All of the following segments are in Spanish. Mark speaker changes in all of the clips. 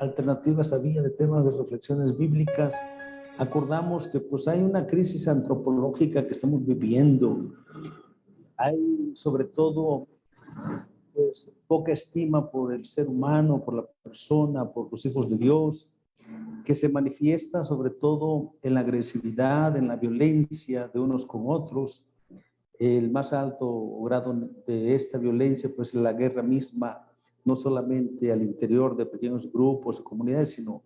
Speaker 1: alternativas había de temas de reflexiones bíblicas, acordamos que pues hay una crisis antropológica que estamos viviendo. Hay sobre todo pues poca estima por el ser humano, por la persona, por los hijos de Dios, que se manifiesta sobre todo en la agresividad, en la violencia de unos con otros. El más alto grado de esta violencia pues es la guerra misma, no solamente al interior de pequeños grupos o comunidades, sino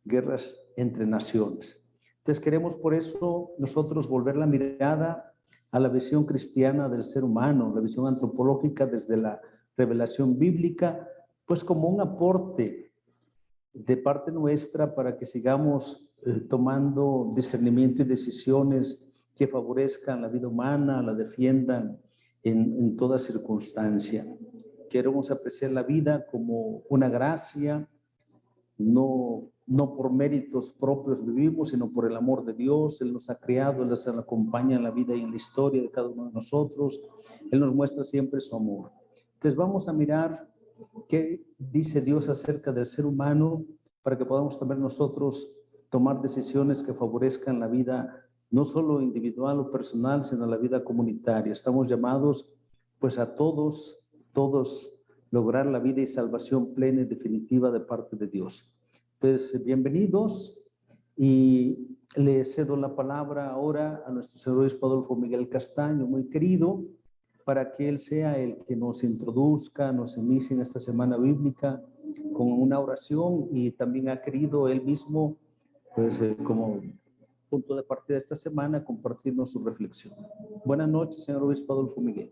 Speaker 1: guerras entre naciones. Entonces queremos por eso nosotros volver la mirada a la visión cristiana del ser humano, la visión antropológica desde la revelación bíblica, pues como un aporte de parte nuestra para que sigamos tomando discernimiento y decisiones que favorezcan la vida humana, la defiendan en toda circunstancia. Queremos apreciar la vida como una gracia, no por méritos propios vivimos, sino por el amor de Dios. Él nos ha creado, Él nos acompaña en la vida y en la historia de cada uno de nosotros. Él nos muestra siempre su amor. Entonces vamos a mirar qué dice Dios acerca del ser humano para que podamos también nosotros tomar decisiones que favorezcan la vida no solo individual o personal, sino la vida comunitaria. Estamos llamados pues a todos lograr la vida y salvación plena y definitiva de parte de Dios. Entonces, bienvenidos, y le cedo la palabra ahora a nuestro señor obispo Adolfo Miguel Castaño, muy querido, para que él sea el que nos introduzca, nos inicie en esta semana bíblica con una oración, y también ha querido él mismo, pues como punto de partida de esta semana, compartirnos su reflexión. Buenas noches, señor obispo Adolfo Miguel.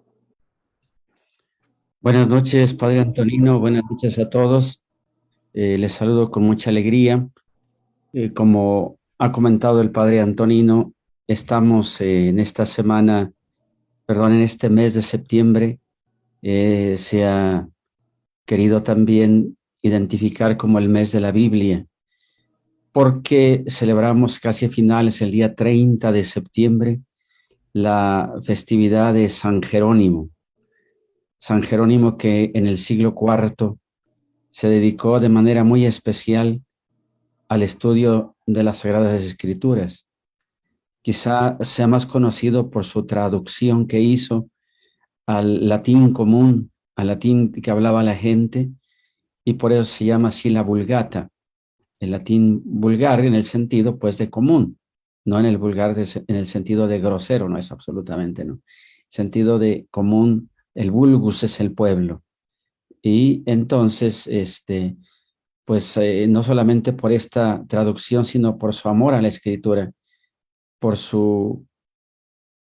Speaker 2: Buenas noches, Padre Antonino, buenas noches a todos. Les saludo con mucha alegría. Como ha comentado el Padre Antonino, estamos en esta semana, en este mes de septiembre, se ha querido también identificar como el mes de la Biblia, porque celebramos casi a finales, el día 30 de septiembre, la festividad de San Jerónimo. San Jerónimo, que en el siglo IV se dedicó de manera muy especial al estudio de las Sagradas Escrituras. Quizá sea más conocido por su traducción que hizo al latín común, al latín que hablaba la gente, y por eso se llama así la Vulgata. El latín vulgar en el sentido pues de común, no en el vulgar en el sentido de grosero, no es absolutamente, no. El sentido de común, el vulgus es el pueblo. Y entonces, pues no solamente por esta traducción, sino por su amor a la escritura, por sus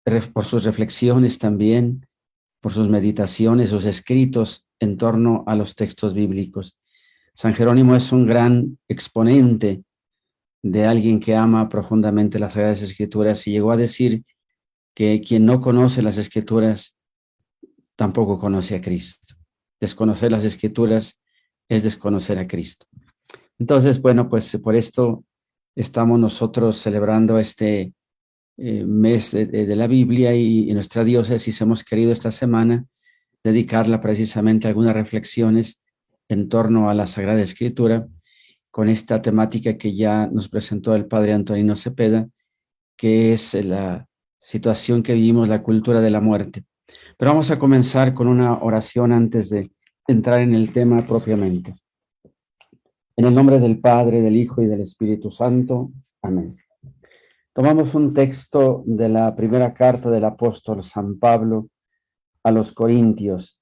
Speaker 2: reflexiones también, por sus meditaciones, sus escritos en torno a los textos bíblicos. San Jerónimo es un gran exponente de alguien que ama profundamente las Sagradas Escrituras, y llegó a decir que quien no conoce las Escrituras tampoco conoce a Cristo. Desconocer las Escrituras es desconocer a Cristo. Entonces, bueno, pues por esto estamos nosotros celebrando este mes de la Biblia, y en nuestra diócesis hemos querido esta semana dedicarla precisamente a algunas reflexiones en torno a la Sagrada Escritura, con esta temática que ya nos presentó el Padre Antonino Cepeda, que es la situación que vivimos, la cultura de la muerte. Pero vamos a comenzar con una oración antes de entrar en el tema propiamente. En el nombre del Padre, del Hijo y del Espíritu Santo. Amén. Tomamos un texto de la primera carta del apóstol San Pablo a los Corintios,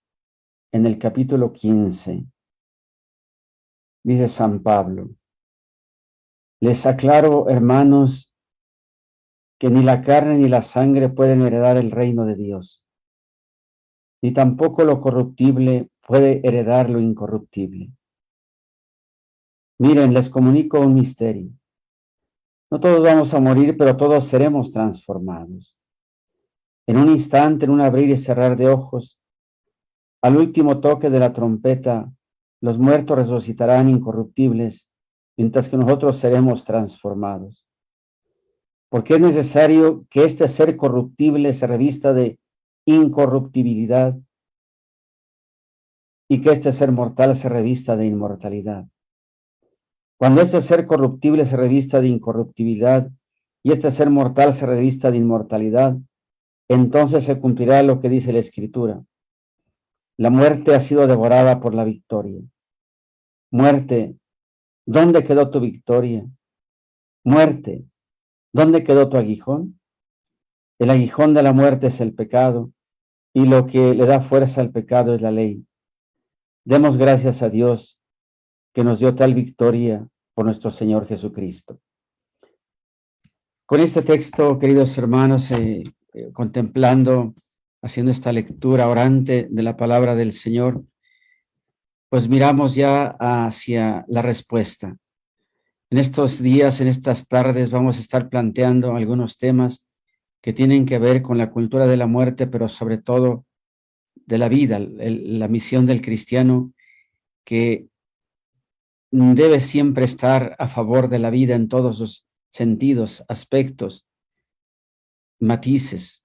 Speaker 2: en el capítulo 15. Dice San Pablo: les aclaro, hermanos, que ni la carne ni la sangre pueden heredar el reino de Dios, ni tampoco lo corruptible puede heredar lo incorruptible. Miren, les comunico un misterio. No todos vamos a morir, pero todos seremos transformados. En un instante, en un abrir y cerrar de ojos, al último toque de la trompeta, los muertos resucitarán incorruptibles, mientras que nosotros seremos transformados. Porque es necesario que este ser corruptible se revista de incorruptibilidad, y que este ser mortal se revista de inmortalidad. Cuando este ser corruptible se revista de incorruptibilidad y este ser mortal se revista de inmortalidad, entonces se cumplirá lo que dice la Escritura. La muerte ha sido devorada por la victoria. Muerte, ¿dónde quedó tu victoria? Muerte, ¿dónde quedó tu aguijón? El aguijón de la muerte es el pecado, y lo que le da fuerza al pecado es la ley. Demos gracias a Dios que nos dio tal victoria por nuestro Señor Jesucristo. Con este texto, queridos hermanos, contemplando, haciendo esta lectura orante de la palabra del Señor, pues miramos ya hacia la respuesta. En estos días, en estas tardes, vamos a estar planteando algunos temas que tienen que ver con la cultura de la muerte, pero sobre todo de la vida, la misión del cristiano que debe siempre estar a favor de la vida en todos sus sentidos, aspectos, matices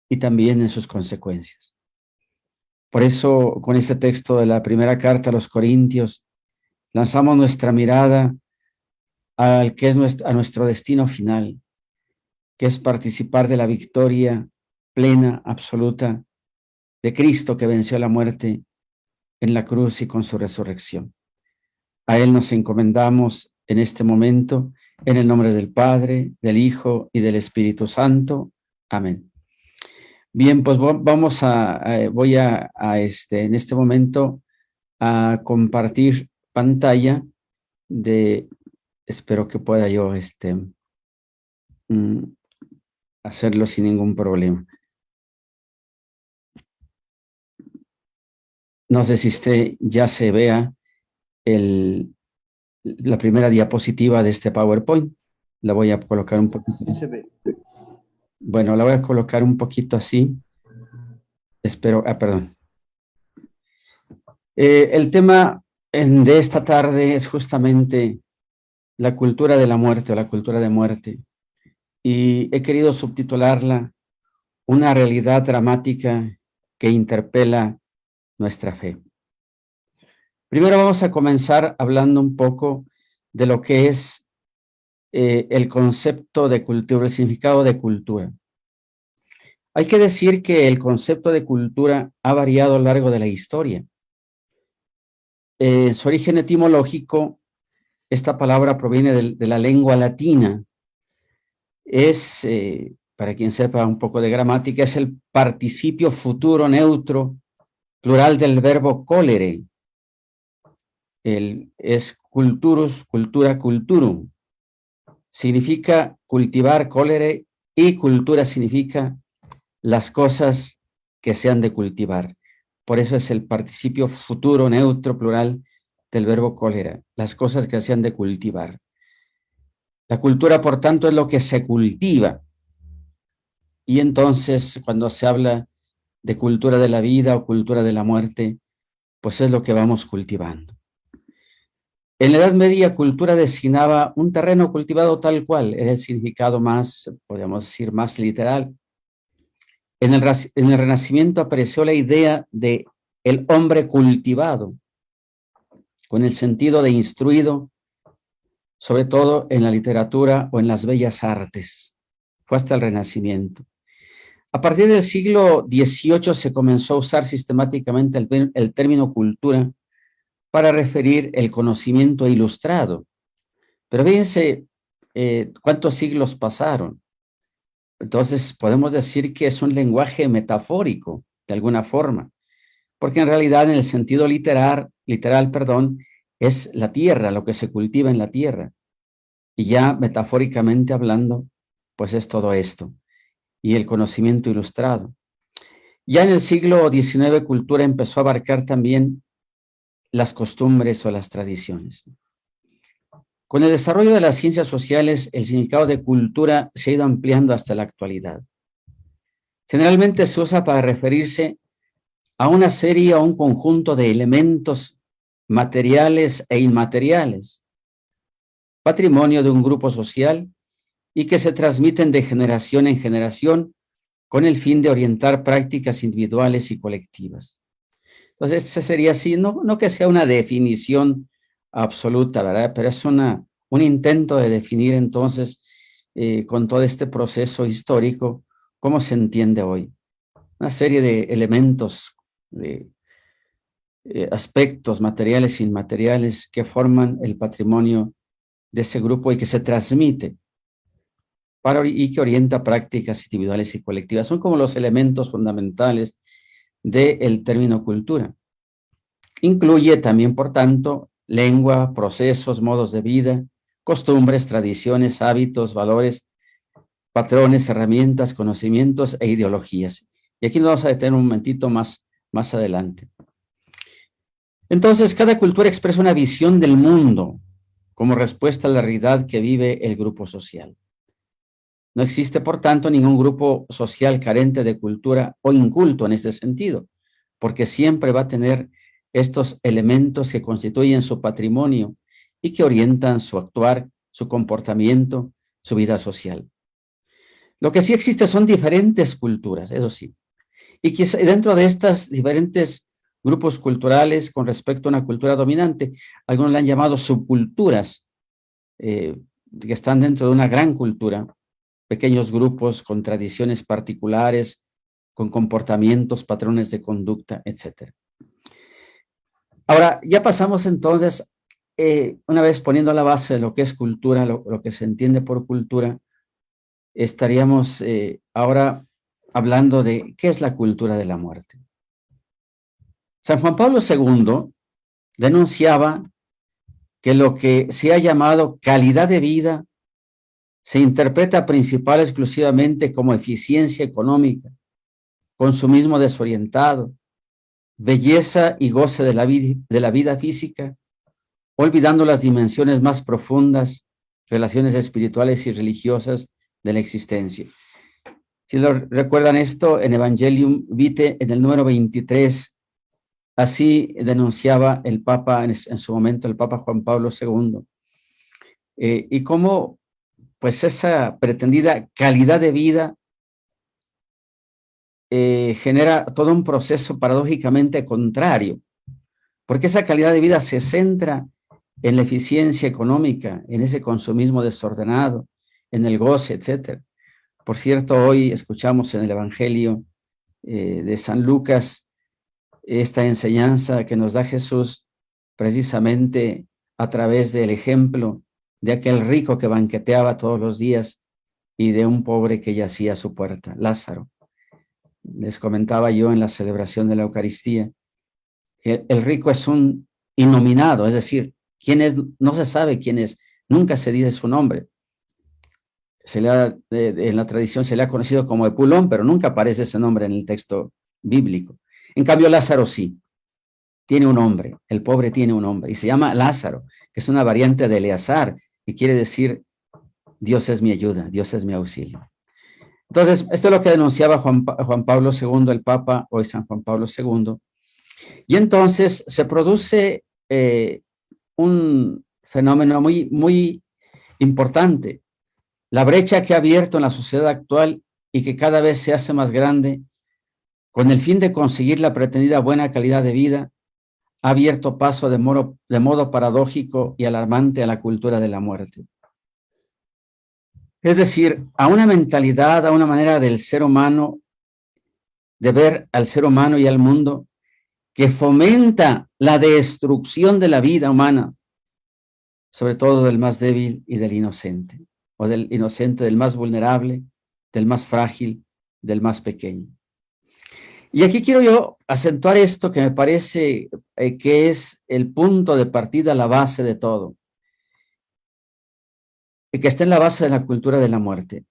Speaker 2: y también en sus consecuencias. Por eso, con este texto de la primera carta a los Corintios, lanzamos nuestra mirada al que es a nuestro destino final, que es participar de la victoria plena, absoluta de Cristo que venció la muerte en la cruz y con su resurrección. A Él nos encomendamos en este momento, en el nombre del Padre, del Hijo y del Espíritu Santo. Amén. Bien, pues vamos voy a en este momento a compartir pantalla espero que pueda yo hacerlo sin ningún problema. No sé si ya se vea la primera diapositiva de este PowerPoint. La voy a colocar un poquito.
Speaker 1: Sí se ve.
Speaker 2: Bueno, la voy a colocar un poquito así. Espero, perdón. El tema de esta tarde es justamente la cultura de la muerte o la cultura de muerte. Y he querido subtitularla Una realidad dramática que interpela nuestra fe. Primero vamos a comenzar hablando un poco de lo que es el concepto de cultura, el significado de cultura. Hay que decir que el concepto de cultura ha variado a lo largo de la historia. En su origen etimológico, esta palabra proviene de la lengua latina. Es, para quien sepa un poco de gramática, es el participio futuro neutro plural del verbo colere. Es culturus, cultura, culturum. Significa cultivar, colere, y cultura significa las cosas que se han de cultivar. Por eso es el participio futuro neutro plural del verbo cólera, las cosas que se han de cultivar. La cultura, por tanto, es lo que se cultiva. Y entonces, cuando se habla de cultura de la vida o cultura de la muerte, pues es lo que vamos cultivando. En la Edad Media, cultura designaba un terreno cultivado tal cual, era el significado más, podríamos decir, más literal. En el Renacimiento apareció la idea de el hombre cultivado, con el sentido de instruido, sobre todo en la literatura o en las bellas artes. Fue hasta el Renacimiento. A partir del siglo XVIII se comenzó a usar sistemáticamente el término cultura para referir el conocimiento ilustrado. Pero fíjense cuántos siglos pasaron. Entonces podemos decir que es un lenguaje metafórico, de alguna forma, porque en realidad en el sentido literal, es la tierra, lo que se cultiva en la tierra. Y ya metafóricamente hablando, pues es todo esto. Y el conocimiento ilustrado. Ya en el siglo XIX, cultura empezó a abarcar también las costumbres o las tradiciones. Con el desarrollo de las ciencias sociales, el significado de cultura se ha ido ampliando hasta la actualidad. Generalmente se usa para referirse a una serie o un conjunto de elementos materiales e inmateriales, patrimonio de un grupo social y que se transmiten de generación en generación con el fin de orientar prácticas individuales y colectivas. Entonces, esa sería así, no que sea una definición absoluta, ¿verdad? Pero es un intento de definir entonces, con todo este proceso histórico, cómo se entiende hoy. Una serie de elementos, de aspectos materiales e inmateriales que forman el patrimonio de ese grupo y que se transmite y que orienta prácticas individuales y colectivas. Son como los elementos fundamentales del término cultura. Incluye también, por tanto, lengua, procesos, modos de vida, costumbres, tradiciones, hábitos, valores, patrones, herramientas, conocimientos e ideologías. Y aquí nos vamos a detener un momentito más adelante. Entonces, cada cultura expresa una visión del mundo como respuesta a la realidad que vive el grupo social. No existe, por tanto, ningún grupo social carente de cultura o inculto en ese sentido, porque siempre va a tener estos elementos que constituyen su patrimonio y que orientan su actuar, su comportamiento, su vida social. Lo que sí existe son diferentes culturas, eso sí. Y quizá dentro de estas diferentes grupos culturales con respecto a una cultura dominante, algunos le han llamado subculturas, que están dentro de una gran cultura, pequeños grupos con tradiciones particulares, con comportamientos, patrones de conducta, etc. Ahora, ya pasamos entonces, una vez poniendo la base de lo que es cultura, lo que se entiende por cultura, estaríamos ahora hablando de qué es la cultura de la muerte. San Juan Pablo II denunciaba que lo que se ha llamado calidad de vida se interpreta principal exclusivamente como eficiencia económica, consumismo desorientado, belleza y goce de la vida física, olvidando las dimensiones más profundas, relaciones espirituales y religiosas de la existencia. Si lo recuerdan esto, en Evangelium Vitae, en el número 23, así denunciaba el Papa en su momento, el Papa Juan Pablo II, y cómo pues esa pretendida calidad de vida genera todo un proceso paradójicamente contrario, porque esa calidad de vida se centra en la eficiencia económica, en ese consumismo desordenado, en el goce, etc. Por cierto, hoy escuchamos en el Evangelio de San Lucas esta enseñanza que nos da Jesús precisamente a través del ejemplo de aquel rico que banqueteaba todos los días y de un pobre que yacía a su puerta, Lázaro. Les comentaba yo en la celebración de la Eucaristía que el rico es un innominado, es decir, quién es, no se sabe quién es, nunca se dice su nombre. En la tradición se le ha conocido como Epulón, pero nunca aparece ese nombre en el texto bíblico. En cambio, Lázaro sí, tiene un nombre, el pobre tiene un nombre, y se llama Lázaro, que es una variante de Eleazar, que quiere decir Dios es mi ayuda, Dios es mi auxilio. Entonces, esto es lo que denunciaba Juan Pablo II, el Papa, hoy San Juan Pablo II, y entonces se produce un fenómeno muy, muy importante. La brecha que ha abierto en la sociedad actual y que cada vez se hace más grande, con el fin de conseguir la pretendida buena calidad de vida, ha abierto paso de modo paradójico y alarmante a la cultura de la muerte. Es decir, a una mentalidad, a una manera del ser humano, de ver al ser humano y al mundo, que fomenta la destrucción de la vida humana, sobre todo del más débil y del inocente, o del inocente, del más vulnerable, del más frágil, del más pequeño. Y aquí quiero yo acentuar esto que me parece que es el punto de partida, la base de todo, y que está en la base de la cultura de la muerte,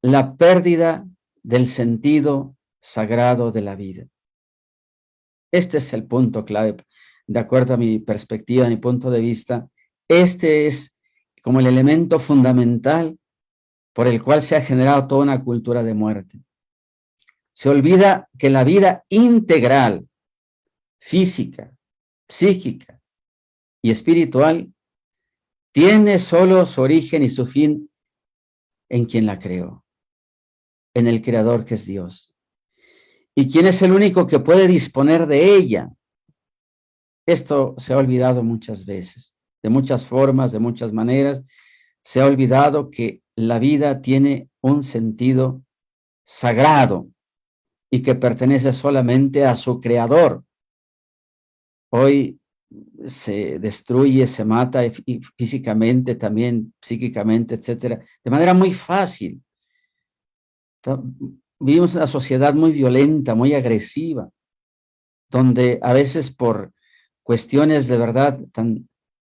Speaker 2: la pérdida del sentido sagrado de la vida. Este es el punto clave, de acuerdo a mi perspectiva, a mi punto de vista. Este es como el elemento fundamental por el cual se ha generado toda una cultura de muerte. Se olvida que la vida integral, física, psíquica y espiritual tiene solo su origen y su fin en quien la creó, en el Creador que es Dios. ¿Y quién es el único que puede disponer de ella? Esto se ha olvidado muchas veces. de muchas formas, de muchas maneras. Se ha olvidado que la vida tiene un sentido sagrado y que pertenece solamente a su creador. Hoy se destruye, se mata y físicamente, también psíquicamente, etcétera, de manera muy fácil. Vivimos una sociedad muy violenta, muy agresiva, donde a veces por cuestiones de verdad tan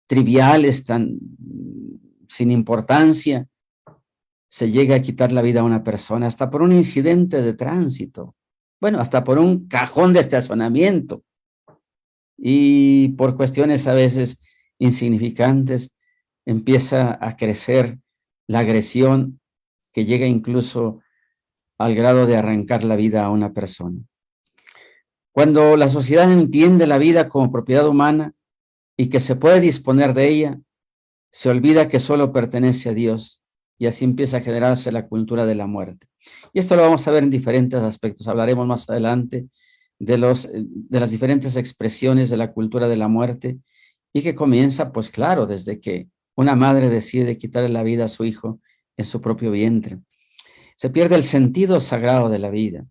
Speaker 2: triviales, tan sin importancia, se llega a quitar la vida a una persona, hasta por un incidente de tránsito, bueno, hasta por un cajón de estacionamiento, y por cuestiones a veces insignificantes empieza a crecer la agresión que llega incluso al grado de arrancar la vida a una persona. Cuando la sociedad entiende la vida como propiedad humana y que se puede disponer de ella, se olvida que solo pertenece a Dios, y así empieza a generarse la cultura de la muerte. Y esto lo vamos a ver en diferentes aspectos. Hablaremos más adelante de las diferentes expresiones de la cultura de la muerte, y que comienza, pues claro, desde que una madre decide quitarle la vida a su hijo en su propio vientre. Se pierde el sentido sagrado de la vida.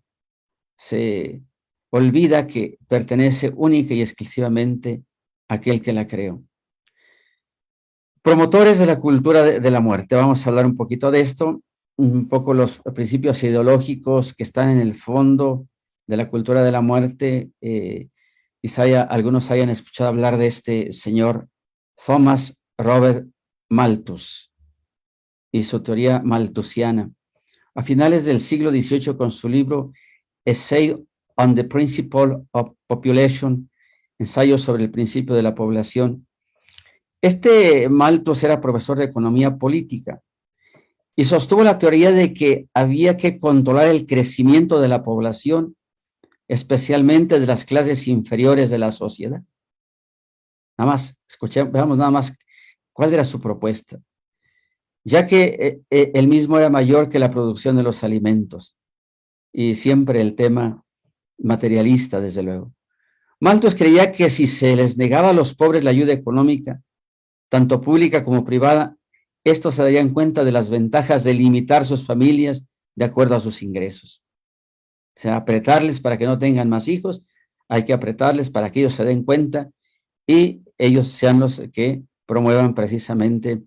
Speaker 2: Se olvida que pertenece única y exclusivamente a aquel que la creó. Promotores de la cultura de la muerte. Vamos a hablar un poquito de esto, un poco los principios ideológicos que están en el fondo de la cultura de la muerte. Quizá algunos hayan escuchado hablar de este señor Thomas Robert Malthus y su teoría malthusiana. A finales del siglo XVIII, con su libro Essay on the Principle of Population, ensayo sobre el principio de la población, este Malthus era profesor de economía política y sostuvo la teoría de que había que controlar el crecimiento de la población, especialmente de las clases inferiores de la sociedad. Nada más, veamos nada más cuál era su propuesta, ya que él mismo era mayor que la producción de los alimentos, y siempre el tema materialista, desde luego. Malthus creía que si se les negaba a los pobres la ayuda económica, tanto pública como privada, estos se darían cuenta de las ventajas de limitar sus familias de acuerdo a sus ingresos. O sea, apretarles para que no tengan más hijos, hay que apretarles para que ellos se den cuenta y ellos sean los que promuevan precisamente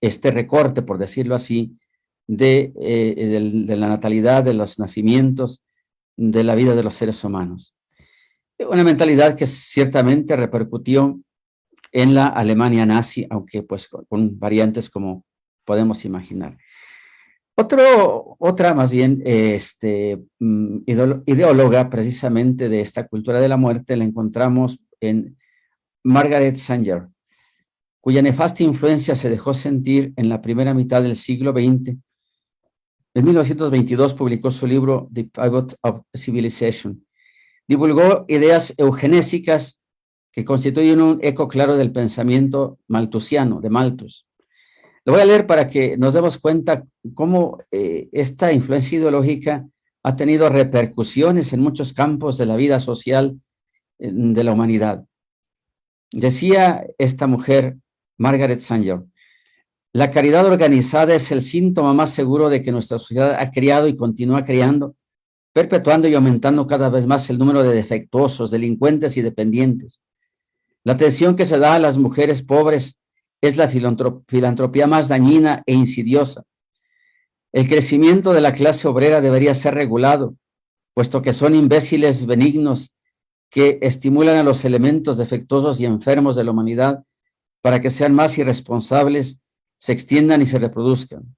Speaker 2: este recorte, por decirlo así, de la natalidad, de los nacimientos, de la vida de los seres humanos. Una mentalidad que ciertamente repercutió en la Alemania nazi, aunque pues con variantes como podemos imaginar. Otra más bien ideóloga precisamente de esta cultura de la muerte la encontramos en Margaret Sanger, cuya nefasta influencia se dejó sentir en la primera mitad del siglo XX. En 1922 publicó su libro The Pivot of Civilization. Divulgó ideas eugenésicas que constituyen un eco claro del pensamiento malthusiano, de Malthus. Lo voy a leer para que nos demos cuenta cómo esta influencia ideológica ha tenido repercusiones en muchos campos de la vida social de la humanidad. Decía esta mujer, Margaret Sanger, la caridad organizada es el síntoma más seguro de que nuestra sociedad ha creado y continúa creando, perpetuando y aumentando cada vez más el número de defectuosos, delincuentes y dependientes. La atención que se da a las mujeres pobres es la filantropía más dañina e insidiosa. El crecimiento de la clase obrera debería ser regulado, puesto que son imbéciles benignos que estimulan a los elementos defectuosos y enfermos de la humanidad para que sean más irresponsables, se extiendan y se reproduzcan.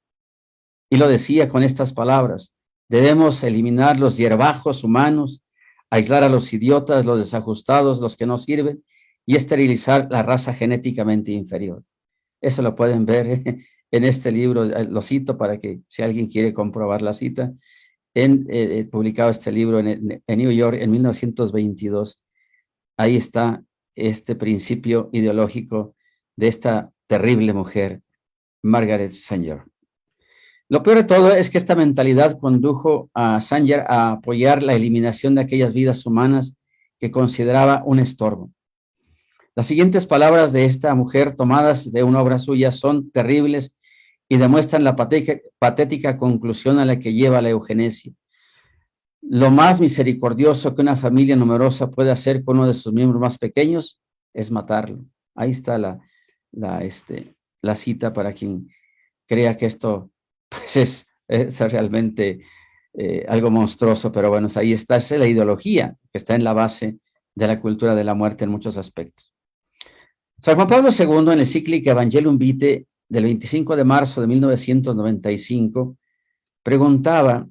Speaker 2: Y lo decía con estas palabras: debemos eliminar los hierbajos humanos, aislar a los idiotas, los desajustados, los que no sirven, y esterilizar la raza genéticamente inferior. Eso lo pueden ver en este libro, lo cito para que si alguien quiere comprobar la cita, publicado este libro en New York en 1922. Ahí está este principio ideológico de esta terrible mujer, Margaret Sanger. Lo peor de todo es que esta mentalidad condujo a Sanger a apoyar la eliminación de aquellas vidas humanas que consideraba un estorbo. Las siguientes palabras de esta mujer, tomadas de una obra suya, son terribles y demuestran la patética conclusión a la que lleva la eugenesia. Lo más misericordioso que una familia numerosa puede hacer con uno de sus miembros más pequeños es matarlo. Ahí está la cita para quien crea que esto pues es realmente algo monstruoso, pero bueno, ahí está, esa es la ideología que está en la base de la cultura de la muerte en muchos aspectos. San Juan Pablo II, en la encíclica Evangelium Vitae del 25 de marzo de 1995, preguntaba: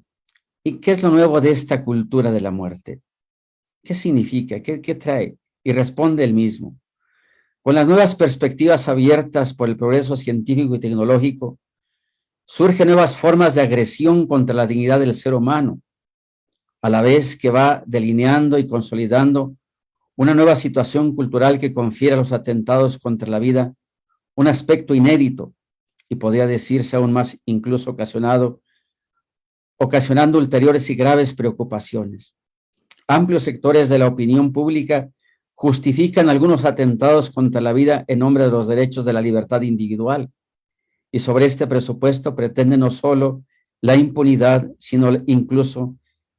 Speaker 2: ¿y qué es lo nuevo de esta cultura de la muerte? ¿Qué significa? ¿Qué trae? Y responde él mismo: con las nuevas perspectivas abiertas por el progreso científico y tecnológico, surgen nuevas formas de agresión contra la dignidad del ser humano, a la vez que va delineando y consolidando una nueva situación cultural que confiere a los atentados contra la vida un aspecto inédito y podría decirse aún más incluso ocasionando ulteriores y graves preocupaciones. Amplios sectores de la opinión pública justifican algunos atentados contra la vida en nombre de los derechos de la libertad individual y sobre este presupuesto pretenden no solo la impunidad, sino incluso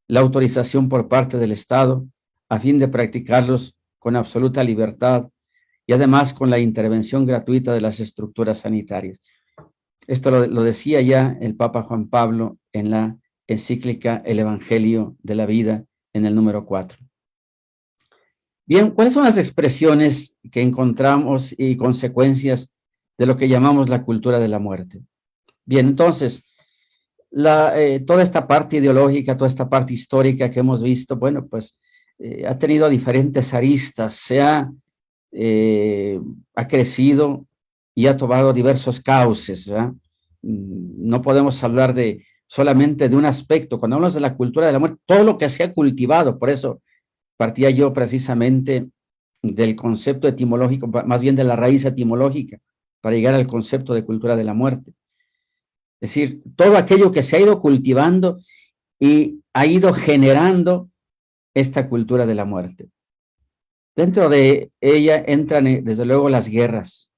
Speaker 2: la autorización por parte del Estado a fin de practicarlos con absoluta libertad y además con la intervención gratuita de las estructuras sanitarias. Esto lo decía ya el Papa Juan Pablo en la encíclica El Evangelio de la Vida en el número 4. Bien, ¿cuáles son las expresiones que encontramos y consecuencias de lo que llamamos la cultura de la muerte? Bien, entonces, toda esta parte ideológica, toda esta parte histórica que hemos visto, bueno, pues ha tenido diferentes aristas, ha crecido y ha tomado diversos cauces, ¿verdad? No podemos hablar solamente de un aspecto. Cuando hablamos de la cultura de la muerte, todo lo que se ha cultivado, por eso partía yo precisamente del concepto etimológico, más bien de la raíz etimológica, para llegar al concepto de cultura de la muerte. Es decir, todo aquello que se ha ido cultivando y ha ido generando esta cultura de la muerte. Dentro de ella entran, desde luego, las guerras,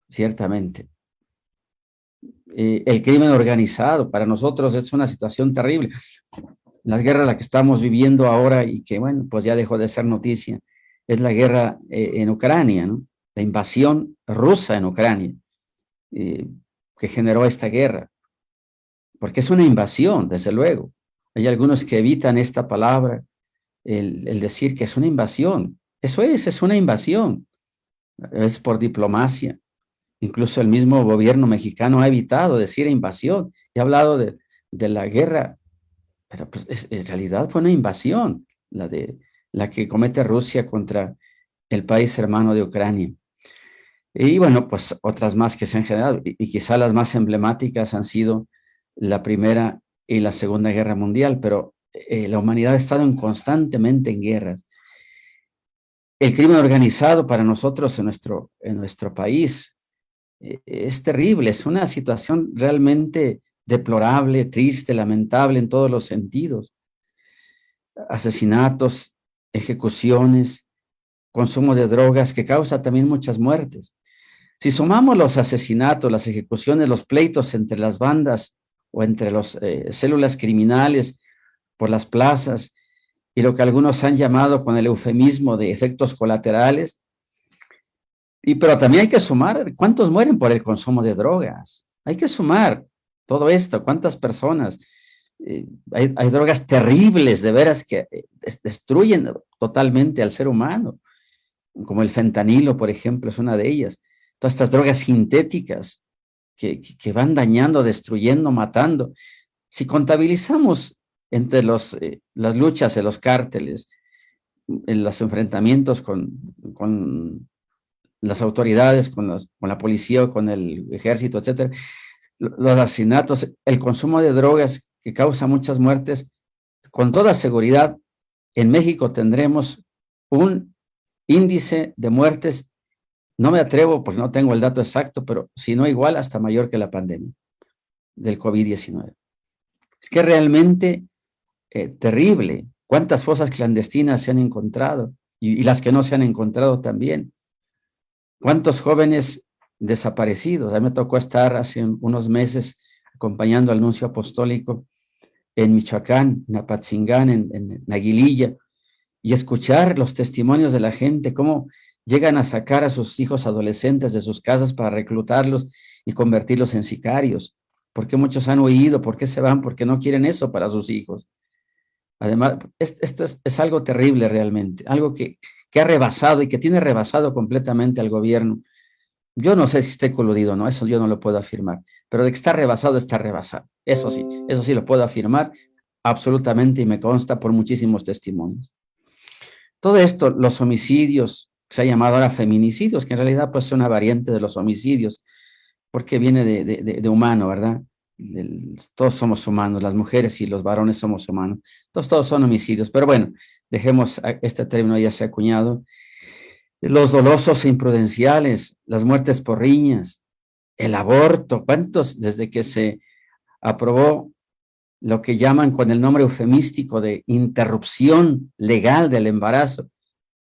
Speaker 2: ciertamente. El crimen organizado, para nosotros es una situación terrible. Las guerras la que estamos viviendo ahora y que, bueno, pues ya dejó de ser noticia, es la guerra en Ucrania, ¿no? La invasión rusa en Ucrania, que generó esta guerra. Porque es una invasión, desde luego. Hay algunos que evitan esta palabra, el decir que es una invasión. Eso es una invasión. Es por diplomacia. Incluso el mismo gobierno mexicano ha evitado decir invasión y ha hablado de la guerra, pero pues en realidad fue una invasión, la que comete Rusia contra el país hermano de Ucrania. Y bueno, pues otras más que se han generado, y quizá las más emblemáticas han sido la Primera y la Segunda Guerra Mundial, pero la humanidad ha estado constantemente en guerras. El crimen organizado para nosotros en nuestro país es terrible, es una situación realmente deplorable, triste, lamentable en todos los sentidos. Asesinatos, ejecuciones, consumo de drogas que causa también muchas muertes. Si sumamos los asesinatos, las ejecuciones, los pleitos entre las bandas o entre las células criminales por las plazas y lo que algunos han llamado con el eufemismo de efectos colaterales, pero también hay que sumar cuántos mueren por el consumo de drogas. Hay que sumar todo esto, cuántas personas. Hay drogas terribles, de veras, que destruyen totalmente al ser humano, como el fentanilo, por ejemplo, es una de ellas. Todas estas drogas sintéticas que van dañando, destruyendo, matando. Si contabilizamos entre las luchas de los cárteles, en los enfrentamientos con las autoridades, con la policía, con el ejército, etcétera, los asesinatos, el consumo de drogas que causa muchas muertes, con toda seguridad, en México tendremos un índice de muertes, no me atrevo porque no tengo el dato exacto, pero si no igual, hasta mayor que la pandemia del COVID-19. Es que realmente terrible. ¿Cuántas fosas clandestinas se han encontrado? y las que no se han encontrado también. ¿Cuántos jóvenes desaparecidos? A mí me tocó estar hace unos meses acompañando al nuncio apostólico en Michoacán, en Apatzingán, en Aguililla, y escuchar los testimonios de la gente, cómo llegan a sacar a sus hijos adolescentes de sus casas para reclutarlos y convertirlos en sicarios. ¿Por qué muchos han huido? ¿Por qué se van? Porque no quieren eso para sus hijos. Además, esto es algo terrible realmente, algo que ha rebasado y que tiene rebasado completamente al gobierno. Yo no sé si esté coludido o no, eso yo no lo puedo afirmar, pero de que está rebasado, está rebasado. Eso sí lo puedo afirmar absolutamente y me consta por muchísimos testimonios. Todo esto, los homicidios, que se ha llamado ahora feminicidios, que en realidad pues es una variante de los homicidios, porque viene de humano, ¿verdad? Todos somos humanos, las mujeres y los varones somos humanos. Todos son homicidios, pero bueno, dejemos este término ya se ha acuñado. Los dolosos e imprudenciales, las muertes por riñas, el aborto, ¿cuántos desde que se aprobó lo que llaman con el nombre eufemístico de interrupción legal del embarazo?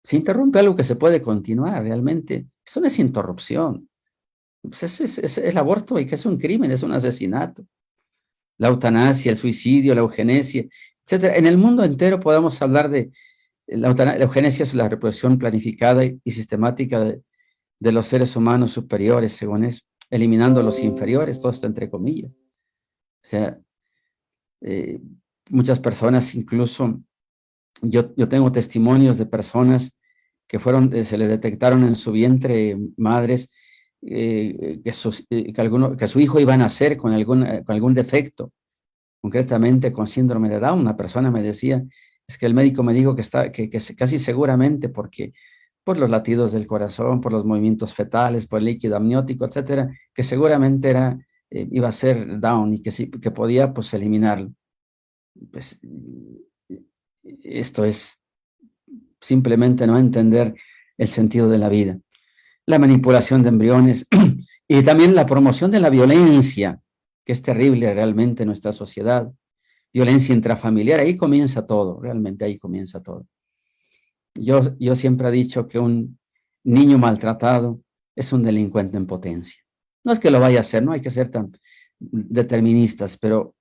Speaker 2: Se interrumpe algo que se puede continuar realmente. Eso no es interrupción. Pues es el aborto y que es un crimen, es un asesinato. La eutanasia, el suicidio, la eugenesia, etcétera. En el mundo entero podemos hablar de la eugenesia, es la reproducción planificada y sistemática de los seres humanos superiores, según eso, eliminando los inferiores, todo está entre comillas. O sea, muchas personas, incluso yo tengo testimonios de personas que se les detectaron en su vientre madres que su hijo iba a nacer con algún defecto, concretamente con síndrome de Down. Una persona me decía, es que el médico me dijo que casi seguramente por los latidos del corazón, por los movimientos fetales, por el líquido amniótico, etcétera, que seguramente iba a ser Down y que podía pues eliminarlo. Pues, esto es simplemente no entender el sentido de la vida. La manipulación de embriones y también la promoción de la violencia, que es terrible realmente en nuestra sociedad. Violencia intrafamiliar, ahí comienza todo, realmente ahí comienza todo. Yo siempre he dicho que un niño maltratado es un delincuente en potencia. No es que lo vaya a hacer, no hay que ser tan deterministas, pero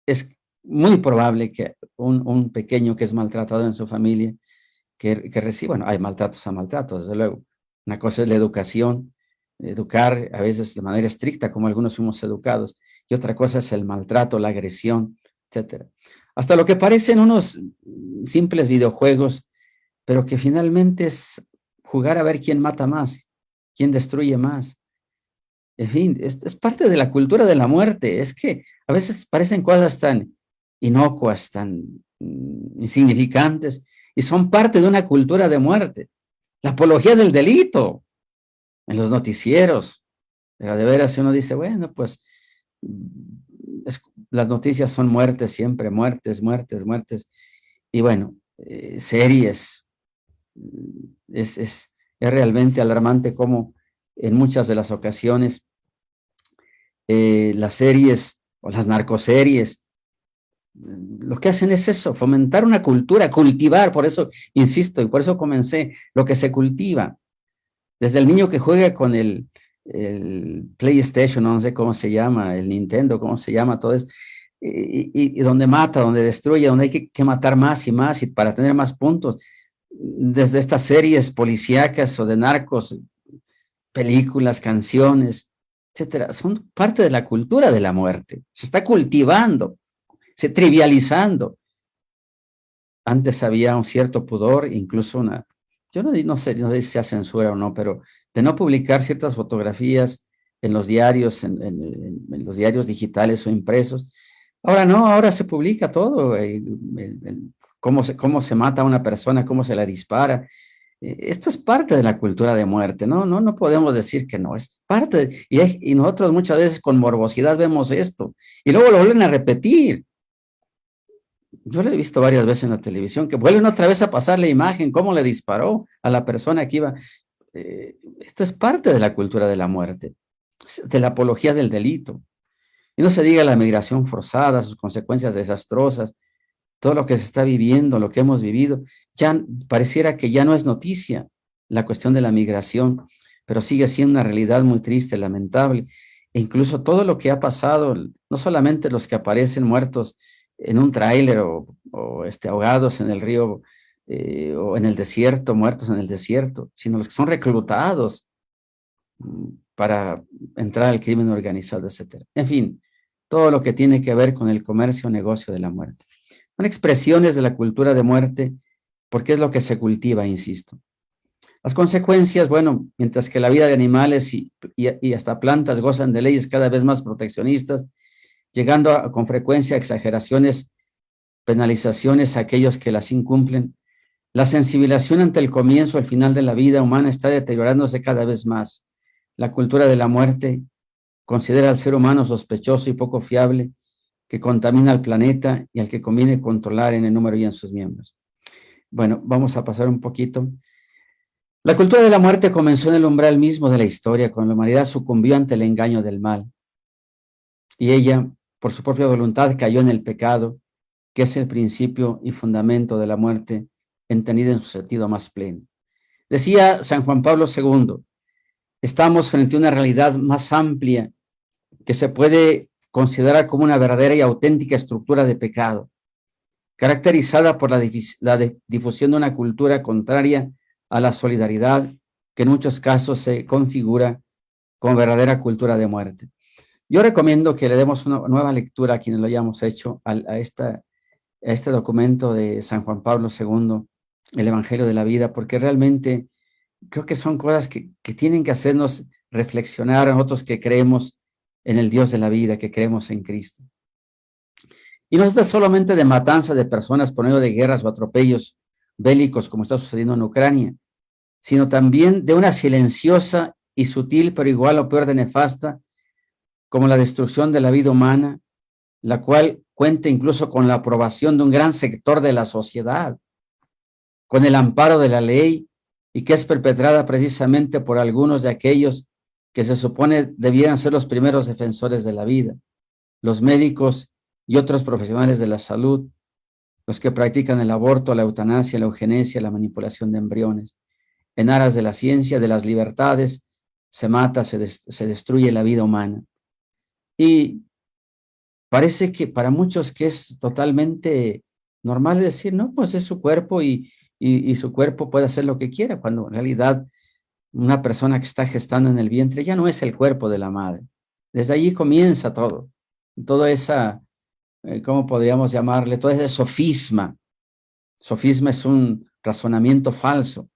Speaker 2: es muy probable que un pequeño que es maltratado en su familia, que reciba, bueno, hay maltratos a maltratos, desde luego. Una cosa es la educación, educar a veces de manera estricta, como algunos fuimos educados, y otra cosa es el maltrato, la agresión, etcétera. Hasta lo que parecen unos simples videojuegos, pero que finalmente es jugar a ver quién mata más, quién destruye más. En fin, es parte de la cultura de la muerte. Es que a veces parecen cosas tan inocuas, tan insignificantes, y son parte de una cultura de muerte. La apología del delito en los noticieros. Pero de veras uno dice, bueno, pues las noticias son muertes siempre, muertes, muertes, muertes. Y bueno, series. Es realmente alarmante cómo en muchas de las ocasiones las series o las narcoseries lo que hacen es eso, fomentar una cultura, cultivar, por eso insisto y por eso comencé, lo que se cultiva. Desde el niño que juega con el PlayStation, no sé cómo se llama, el Nintendo, cómo se llama, todo esto, y donde mata, donde destruye, donde hay que matar más y más y para tener más puntos. Desde estas series policíacas o de narcos, películas, canciones, etcétera, son parte de la cultura de la muerte. Se está cultivando, se trivializando. Antes había un cierto pudor, incluso yo no sé si sea censura o no, pero de no publicar ciertas fotografías en los diarios, en los diarios digitales o impresos. Ahora no, ahora se publica todo, cómo se mata a una persona, cómo se la dispara. Esto es parte de la cultura de muerte, ¿no? No podemos decir que no, es parte, y nosotros muchas veces con morbosidad vemos esto, y luego lo vuelven a repetir. Yo lo he visto varias veces en la televisión, que vuelven otra vez a pasar la imagen, cómo le disparó a la persona que iba. Esto es parte de la cultura de la muerte, de la apología del delito. Y no se diga la migración forzada, sus consecuencias desastrosas. todo lo que se está viviendo, lo que hemos vivido, ya pareciera que ya no es noticia la cuestión de la migración, pero sigue siendo una realidad muy triste, lamentable. E incluso todo lo que ha pasado, no solamente los que aparecen muertos en un tráiler o ahogados en el río o en el desierto, muertos en el desierto, sino los que son reclutados para entrar al crimen organizado, etcétera. En fin, todo lo que tiene que ver con el comercio o negocio de la muerte. Son expresiones de la cultura de muerte porque es lo que se cultiva, insisto. Las consecuencias, bueno, mientras que la vida de animales y hasta plantas gozan de leyes cada vez más proteccionistas, llegando con frecuencia a exageraciones, penalizaciones a aquellos que las incumplen, la sensibilización ante el comienzo o el final de la vida humana está deteriorándose cada vez más. La cultura de la muerte considera al ser humano sospechoso y poco fiable, que contamina al planeta y al que conviene controlar en el número y en sus miembros. Bueno, vamos a pasar un poquito. La cultura de la muerte comenzó en el umbral mismo de la historia, cuando la humanidad sucumbió ante el engaño del mal. Y ella, por su propia voluntad, cayó en el pecado, que es el principio y fundamento de la muerte, entendida en su sentido más pleno. Decía San Juan Pablo II, estamos frente a una realidad más amplia que se puede considerar como una verdadera y auténtica estructura de pecado, caracterizada por la difusión de una cultura contraria a la solidaridad, que en muchos casos se configura como verdadera cultura de muerte. Yo recomiendo que le demos una nueva lectura a quienes lo hayamos hecho a este documento de San Juan Pablo II, el Evangelio de la Vida, porque realmente creo que son cosas que tienen que hacernos reflexionar a nosotros que creemos en el Dios de la vida, que creemos en Cristo. Y no es solamente de matanza de personas por medio de guerras o atropellos bélicos, como está sucediendo en Ucrania, sino también de una silenciosa y sutil, pero igual o peor de nefasta, como la destrucción de la vida humana, la cual cuenta incluso con la aprobación de un gran sector de la sociedad, con el amparo de la ley, y que es perpetrada precisamente por algunos de aquellos que se supone debieran ser los primeros defensores de la vida, los médicos y otros profesionales de la salud, los que practican el aborto, la eutanasia, la eugenesia, la manipulación de embriones. En aras de la ciencia, de las libertades, se mata, se destruye la vida humana. Y parece que para muchos que es totalmente normal decir, no, pues es su cuerpo y su cuerpo puede hacer lo que quiera, cuando en realidad una persona que está gestando en el vientre ya no es el cuerpo de la madre. Desde allí comienza todo, toda esa, ¿cómo podríamos llamarle? Todo ese sofisma. Sofisma es un razonamiento falso,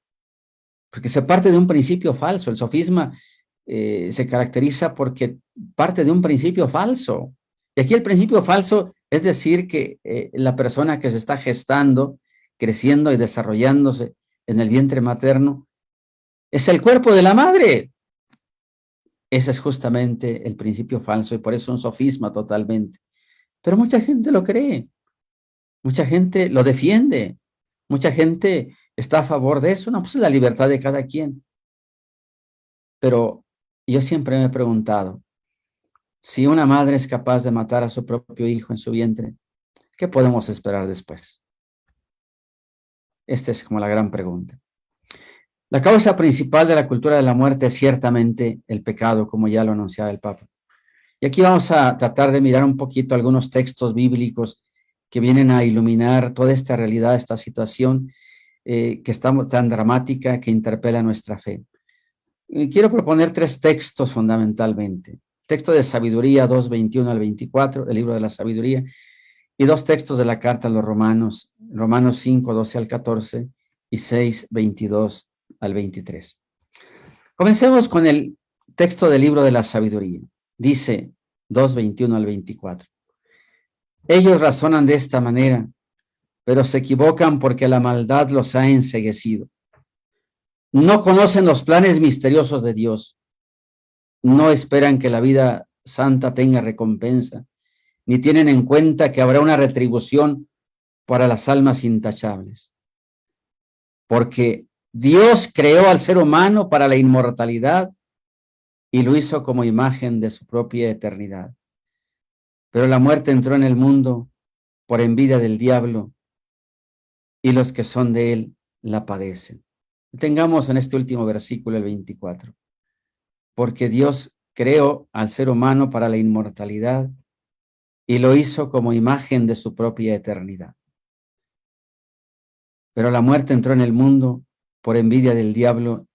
Speaker 2: porque se parte de un principio falso. El sofisma se caracteriza porque parte de un principio falso. Y aquí el principio falso es decir que la persona que se está gestando, creciendo y desarrollándose en el vientre materno, es el cuerpo de la madre. Ese es justamente el principio falso y por eso es un sofisma totalmente. Pero mucha gente lo cree, mucha gente lo defiende, mucha gente está a favor de eso. No, pues es la libertad de cada quien. Pero yo siempre me he preguntado, si una madre es capaz de matar a su propio hijo en su vientre, ¿qué podemos esperar después? Esta es como la gran pregunta. La causa principal de la cultura de la muerte es ciertamente el pecado, como ya lo anunciaba el Papa. Y aquí vamos a tratar de mirar un poquito algunos textos bíblicos que vienen a iluminar toda esta realidad, esta situación que está tan dramática, que interpela nuestra fe. Quiero proponer 3 textos fundamentalmente. Texto de Sabiduría 2:21 al 24, el libro de la sabiduría, y 2 textos de la carta a los Romanos, Romanos 5:12 al 14 y 6:22 al 23. Comencemos con el texto del libro de la sabiduría. Dice 2:21 al 24. Ellos razonan de esta manera, pero se equivocan porque la maldad los ha enceguecido. No conocen los planes misteriosos de Dios. No esperan que la vida santa tenga recompensa, ni tienen en cuenta que habrá una retribución para las almas intachables. Porque Dios creó al ser humano para la inmortalidad y lo hizo como imagen de su propia eternidad. Pero la muerte entró en el mundo por envidia del diablo, y los que son de él la padecen. Tengamos en este último versículo, el 24. Porque Dios creó al ser humano para la inmortalidad y lo hizo como imagen de su propia eternidad. Pero la muerte entró en el mundo por envidia del diablo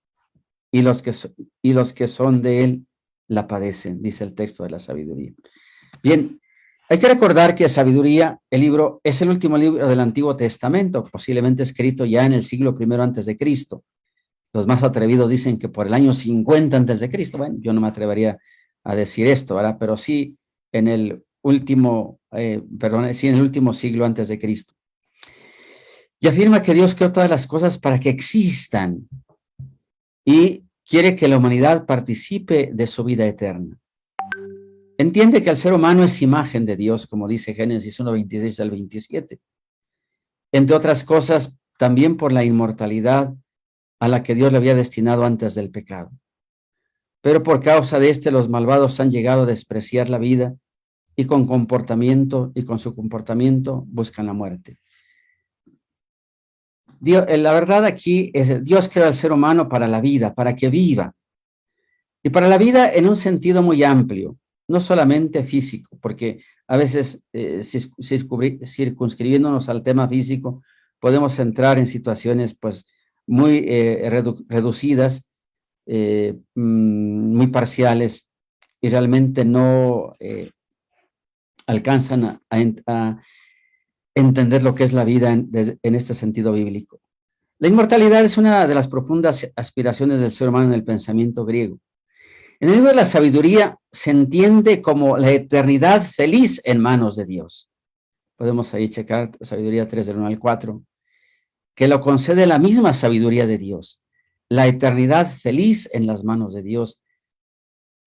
Speaker 2: y los que son de él la padecen, dice el texto de la sabiduría. Bien, hay que recordar que Sabiduría, el libro, es el último libro del Antiguo Testamento, posiblemente escrito ya en el siglo I antes de Cristo. Los más atrevidos dicen que por el año 50 antes de Cristo. Bueno, yo no me atrevería a decir esto, ¿verdad? Pero sí en el último, sí en el último siglo antes de Cristo. Y afirma que Dios creó todas las cosas para que existan y quiere que la humanidad participe de su vida eterna. Entiende que el ser humano es imagen de Dios, como dice Génesis 1, 26 al 27. Entre otras cosas, también por la inmortalidad a la que Dios le había destinado antes del pecado. Pero por causa de los malvados han llegado a despreciar la vida y con su comportamiento buscan la muerte. La verdad aquí es Dios creó al ser humano para la vida, para que viva. Y para la vida en un sentido muy amplio, no solamente físico, porque a veces circunscribiéndonos al tema físico, podemos entrar en situaciones pues muy reducidas, muy parciales, y realmente no alcanzan a entender lo que es la vida en este sentido bíblico. La inmortalidad es una de las profundas aspiraciones del ser humano en el pensamiento griego. En el libro de la Sabiduría se entiende como la eternidad feliz en manos de Dios. Podemos ahí checar Sabiduría 3 del 1 al 4, que lo concede la misma sabiduría de Dios, la eternidad feliz en las manos de Dios,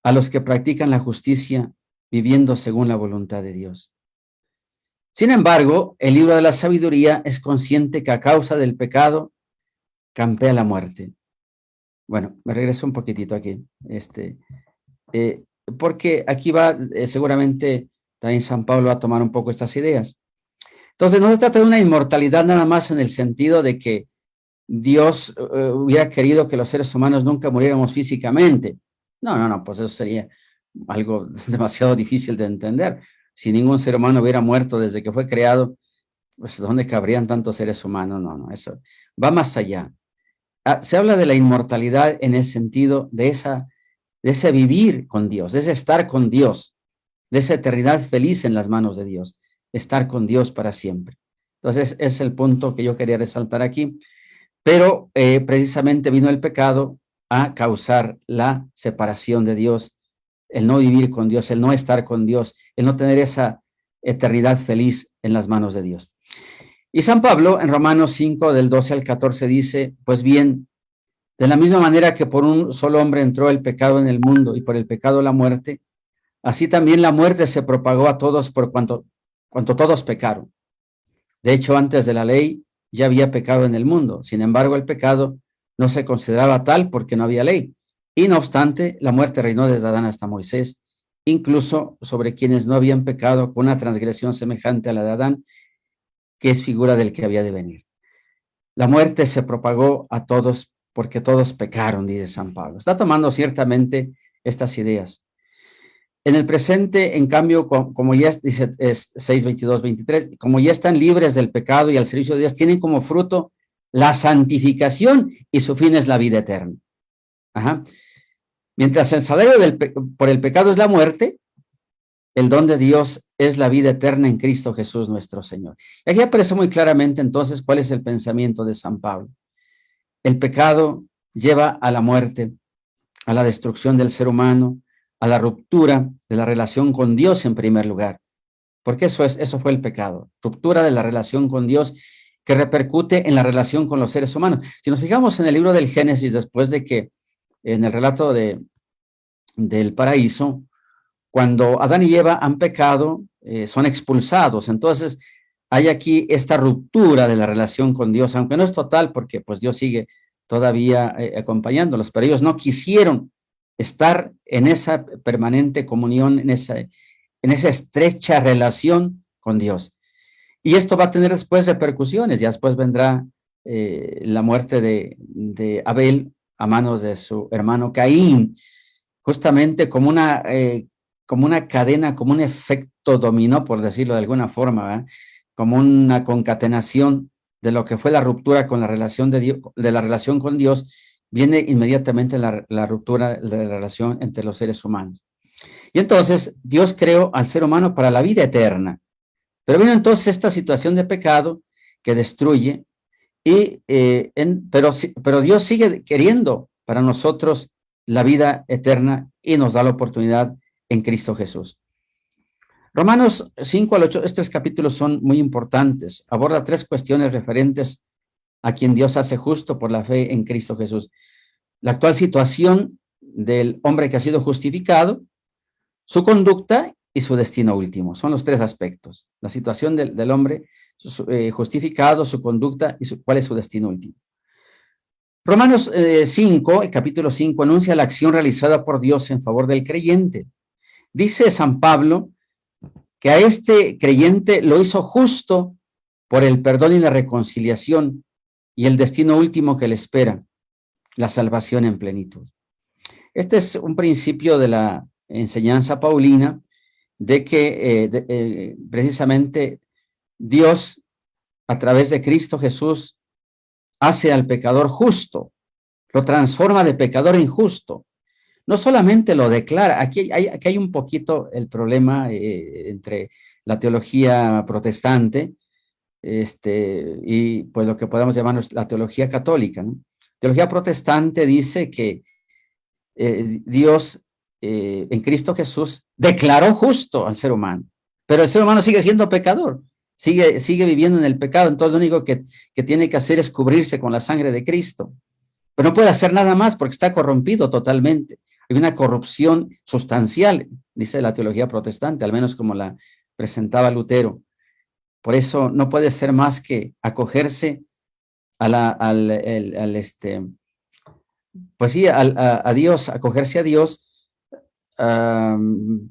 Speaker 2: a los que practican la justicia viviendo según la voluntad de Dios. Sin embargo, el libro de la Sabiduría es consciente que a causa del pecado campea la muerte. Bueno, me regreso un poquitito aquí, porque aquí va seguramente también San Pablo a tomar un poco estas ideas. Entonces, no se trata de una inmortalidad nada más en el sentido de que Dios hubiera querido que los seres humanos nunca muriéramos físicamente. No, pues eso sería algo demasiado difícil de entender. Si ningún ser humano hubiera muerto desde que fue creado, pues ¿dónde cabrían tantos seres humanos? No, eso va más allá. Se habla de la inmortalidad en el sentido de ese vivir con Dios, de ese estar con Dios, de esa eternidad feliz en las manos de Dios, estar con Dios para siempre. Entonces, es el punto que yo quería resaltar aquí. Pero precisamente vino el pecado a causar la separación de Dios, el no vivir con Dios, el no estar con Dios, el no tener esa eternidad feliz en las manos de Dios. Y San Pablo en Romanos 5 del 12 al 14 dice, pues bien, de la misma manera que por un solo hombre entró el pecado en el mundo y por el pecado la muerte, así también la muerte se propagó a todos por cuanto todos pecaron. De hecho, antes de la ley ya había pecado en el mundo. Sin embargo, el pecado no se consideraba tal porque no había ley. Y no obstante, la muerte reinó desde Adán hasta Moisés, incluso sobre quienes no habían pecado con una transgresión semejante a la de Adán, que es figura del que había de venir. La muerte se propagó a todos porque todos pecaron, dice San Pablo. Está tomando ciertamente estas ideas. En el presente, en cambio, como ya dice 6, 22, 23, como ya están libres del pecado y al servicio de Dios, tienen como fruto la santificación y su fin es la vida eterna. Ajá. Mientras el salario por el pecado es la muerte, el don de Dios es la vida eterna en Cristo Jesús nuestro Señor. Y aquí aparece muy claramente entonces cuál es el pensamiento de San Pablo. El pecado lleva a la muerte, a la destrucción del ser humano, a la ruptura de la relación con Dios en primer lugar, porque eso fue el pecado, ruptura de la relación con Dios que repercute en la relación con los seres humanos. Si nos fijamos en el libro del Génesis, después de que en el relato del paraíso, cuando Adán y Eva han pecado, son expulsados. Entonces, hay aquí esta ruptura de la relación con Dios, aunque no es total, porque pues Dios sigue todavía acompañándolos, pero ellos no quisieron estar en esa permanente comunión, en esa estrecha relación con Dios. Y esto va a tener después repercusiones. Ya después vendrá la muerte de Abel a manos de su hermano Caín, justamente como una cadena, como un efecto dominó, por decirlo de alguna forma, ¿verdad? Como una concatenación de lo que fue la ruptura con la relación de Dios, de la relación con Dios, viene inmediatamente la ruptura de la relación entre los seres humanos. Y entonces Dios creó al ser humano para la vida eterna. Pero vino entonces esta situación de pecado que destruye, pero Dios sigue queriendo para nosotros la vida eterna y nos da la oportunidad en Cristo Jesús. Romanos 5 al 8, estos capítulos son muy importantes. Aborda 3 cuestiones referentes a quien Dios hace justo por la fe en Cristo Jesús. La actual situación del hombre que ha sido justificado, su conducta y su destino último. Son los 3 aspectos. La situación del hombre justificado, su conducta y cuál es su destino último. Romanos 5, el capítulo 5, anuncia la acción realizada por Dios en favor del creyente. Dice San Pablo que a este creyente lo hizo justo por el perdón y la reconciliación y el destino último que le espera, la salvación en plenitud. Este es un principio de la enseñanza paulina de que precisamente Dios, a través de Cristo Jesús, hace al pecador justo, lo transforma de pecador en justo. No solamente lo declara, aquí hay un poquito el problema entre la teología protestante y pues lo que podemos llamar la teología católica, ¿no? Teología protestante dice que Dios en Cristo Jesús declaró justo al ser humano, pero el ser humano sigue siendo pecador, sigue viviendo en el pecado, entonces lo único que tiene que hacer es cubrirse con la sangre de Cristo, pero no puede hacer nada más porque está corrompido totalmente. Hay una corrupción sustancial, dice la teología protestante, al menos como la presentaba Lutero. Por eso no puede ser más que acogerse a Dios, acogerse a Dios,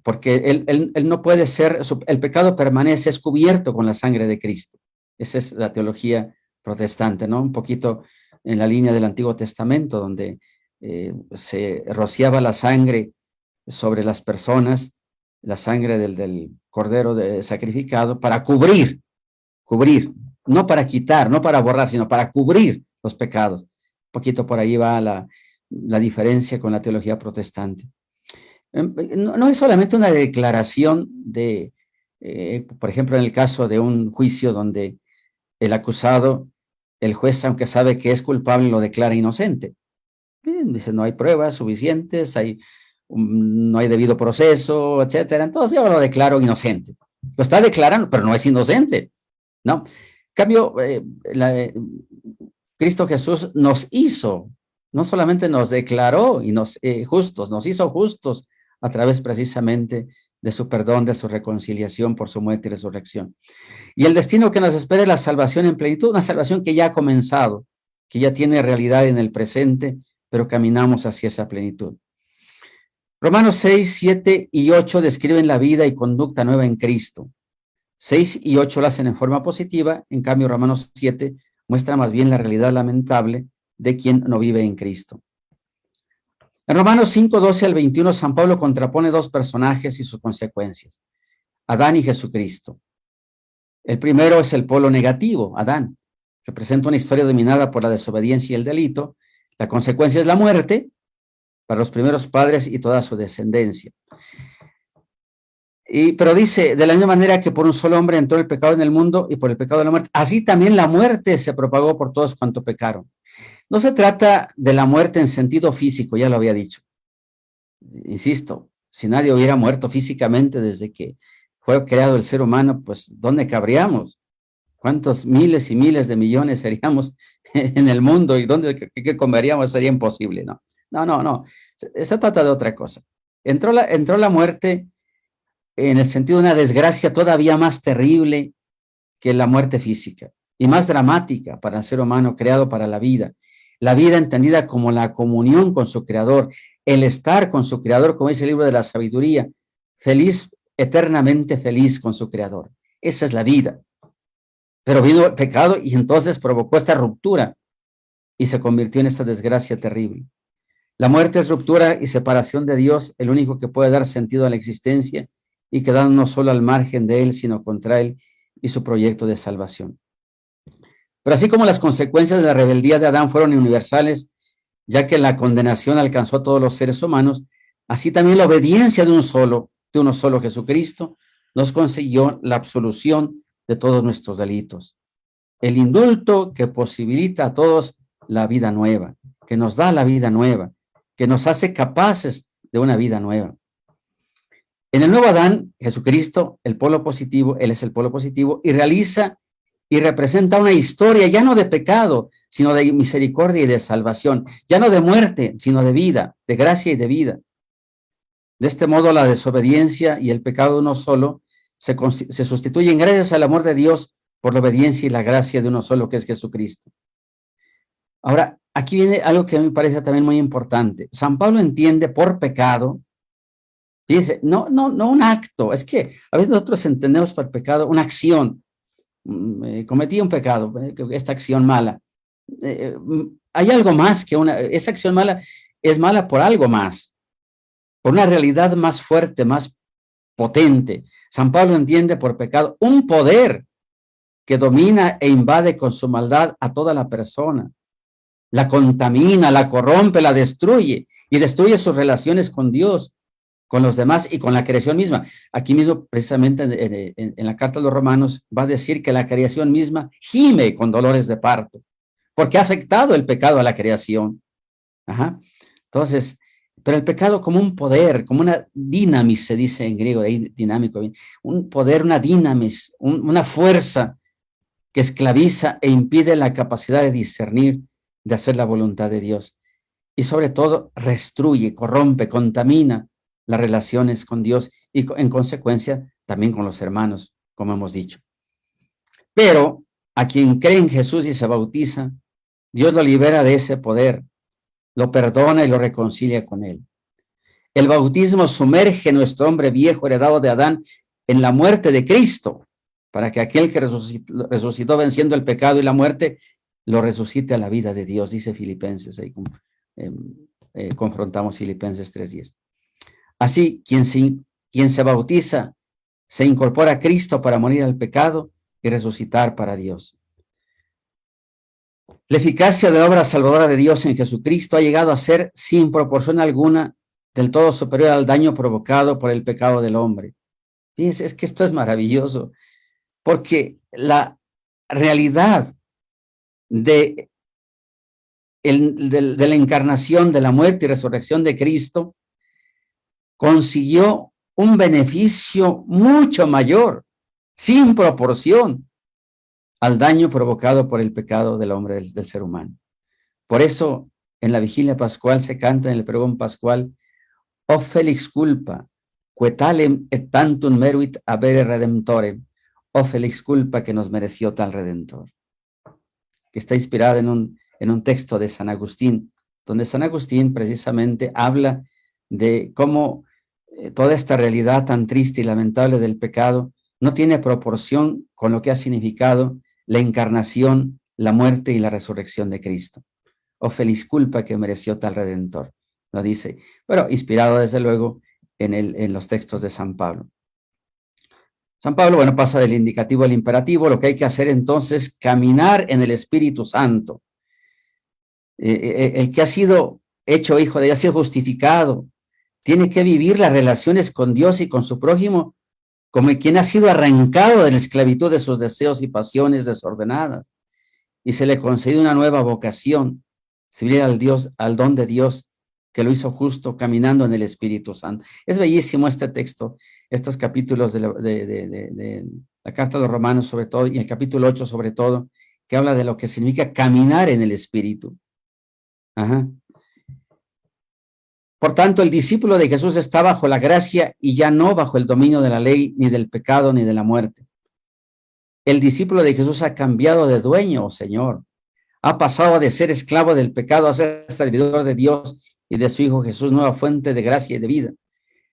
Speaker 2: porque él no puede ser, el pecado permanece, es cubierto con la sangre de Cristo. Esa es la teología protestante, ¿no? Un poquito en la línea del Antiguo Testamento, donde se rociaba la sangre sobre las personas, la sangre del cordero sacrificado para cubrir, no para quitar, no para borrar, sino para cubrir los pecados. Un poquito por ahí va la diferencia con la teología protestante. No es solamente una declaración de, por ejemplo, en el caso de un juicio donde el acusado, el juez, aunque sabe que es culpable, lo declara inocente. Bien, dice, no hay pruebas suficientes, no hay debido proceso, etcétera. Entonces yo lo declaro inocente. Lo está declarando, pero no es inocente, ¿no? En cambio, Cristo Jesús nos hizo, no solamente nos declaró y justos, nos hizo justos a través precisamente de su perdón, de su reconciliación por su muerte y resurrección. Y el destino que nos espera es la salvación en plenitud, una salvación que ya ha comenzado, que ya tiene realidad en el presente, pero caminamos hacia esa plenitud. Romanos 6, 7 y 8 describen la vida y conducta nueva en Cristo. 6 y 8 lo hacen en forma positiva, en cambio Romanos 7 muestra más bien la realidad lamentable de quien no vive en Cristo. En Romanos 5, 12 al 21, San Pablo contrapone 2 personajes y sus consecuencias, Adán y Jesucristo. El primero es el polo negativo, Adán, representa una historia dominada por la desobediencia y el delito. La consecuencia es la muerte para los primeros padres y toda su descendencia. Pero dice, de la misma manera que por un solo hombre entró el pecado en el mundo y por el pecado de la muerte, así también la muerte se propagó por todos cuanto pecaron. No se trata de la muerte en sentido físico, ya lo había dicho. Insisto, si nadie hubiera muerto físicamente desde que fue creado el ser humano, pues ¿dónde cabríamos? ¿Cuántos miles y miles de millones seríamos en el mundo? ¿Y dónde qué comeríamos? Sería imposible, ¿no? No. Se trata de otra cosa. Entró la muerte en el sentido de una desgracia todavía más terrible que la muerte física y más dramática para el ser humano creado para la vida entendida como la comunión con su creador, el estar con su creador, como dice el libro de la sabiduría, feliz, eternamente feliz con su creador. Esa es la vida. Pero vino el pecado y entonces provocó esta ruptura y se convirtió en esta desgracia terrible. La muerte es ruptura y separación de Dios, el único que puede dar sentido a la existencia y quedarnos no solo al margen de Él, sino contra Él y su proyecto de salvación. Pero así como las consecuencias de la rebeldía de Adán fueron universales, ya que la condenación alcanzó a todos los seres humanos, así también la obediencia de uno solo Jesucristo, nos consiguió la absolución de todos nuestros delitos. El indulto que posibilita a todos la vida nueva, que nos da la vida nueva, que nos hace capaces de una vida nueva. En el nuevo Adán, Jesucristo, el polo positivo, Él es el polo positivo y realiza y representa una historia ya no de pecado, sino de misericordia y de salvación, ya no de muerte, sino de vida, de gracia y de vida. De este modo, la desobediencia y el pecado de uno solo se sustituyen gracias al amor de Dios por la obediencia y la gracia de uno solo, que es Jesucristo. Ahora, aquí viene algo que me parece también muy importante. San Pablo entiende por pecado, y dice, no un acto, es que a veces nosotros entendemos por pecado una acción. Cometí un pecado, esta acción mala. Hay algo más que esa acción mala es mala por algo más, por una realidad más fuerte, más potente. San Pablo entiende por pecado un poder que domina e invade con su maldad a toda la persona. La contamina, la corrompe, la destruye y destruye sus relaciones con Dios, con los demás y con la creación misma. Aquí mismo, precisamente en la carta a los Romanos, va a decir que la creación misma gime con dolores de parto, porque ha afectado el pecado a la creación. Ajá. Entonces, pero el pecado como un poder, como una dinamis, se dice en griego, dinámico, un poder, una dinamis, una fuerza que esclaviza e impide la capacidad de discernir, de hacer la voluntad de Dios. Y sobre todo, destruye, corrompe, contamina las relaciones con Dios y en consecuencia también con los hermanos, como hemos dicho. Pero a quien cree en Jesús y se bautiza, Dios lo libera de ese poder, lo perdona y lo reconcilia con él. El bautismo sumerge nuestro hombre viejo heredado de Adán en la muerte de Cristo, para que aquel que resucitó venciendo el pecado y la muerte, lo resucite a la vida de Dios, dice Filipenses, ahí confrontamos Filipenses 3:10. Así, quien se bautiza, se incorpora a Cristo para morir al pecado y resucitar para Dios. La eficacia de la obra salvadora de Dios en Jesucristo ha llegado a ser, sin proporción alguna, del todo superior al daño provocado por el pecado del hombre. Fíjense, es que esto es maravilloso, porque la realidad de la encarnación, de la muerte y resurrección de Cristo, consiguió un beneficio mucho mayor, sin proporción, al daño provocado por el pecado del hombre, del ser humano. Por eso, en la vigilia pascual se canta en el pregón pascual, «O felix culpa, quetalem et tantum meruit habere redemptorem». Oh, felix culpa que nos mereció tal Redentor. Que está inspirada en un texto de San Agustín, donde San Agustín precisamente habla de cómo toda esta realidad tan triste y lamentable del pecado no tiene proporción con lo que ha significado la encarnación, la muerte y la resurrección de Cristo. Oh, feliz culpa que mereció tal Redentor, lo dice, pero inspirado desde luego en los textos de San Pablo. San Pablo, bueno, pasa del indicativo al imperativo. Lo que hay que hacer entonces es caminar en el Espíritu Santo. El que ha sido hecho hijo de Dios, ha sido justificado, tiene que vivir las relaciones con Dios y con su prójimo como quien ha sido arrancado de la esclavitud de sus deseos y pasiones desordenadas. Y se le concede una nueva vocación, servir al don de Dios que lo hizo justo caminando en el Espíritu Santo. Es bellísimo este texto, estos capítulos de la Carta de los Romanos sobre todo, y el capítulo 8 sobre todo, que habla de lo que significa caminar en el Espíritu. Ajá. Por tanto, el discípulo de Jesús está bajo la gracia y ya no bajo el dominio de la ley, ni del pecado, ni de la muerte. El discípulo de Jesús ha cambiado de dueño, Señor. Ha pasado de ser esclavo del pecado a ser servidor de Dios y de su Hijo Jesús, nueva fuente de gracia y de vida.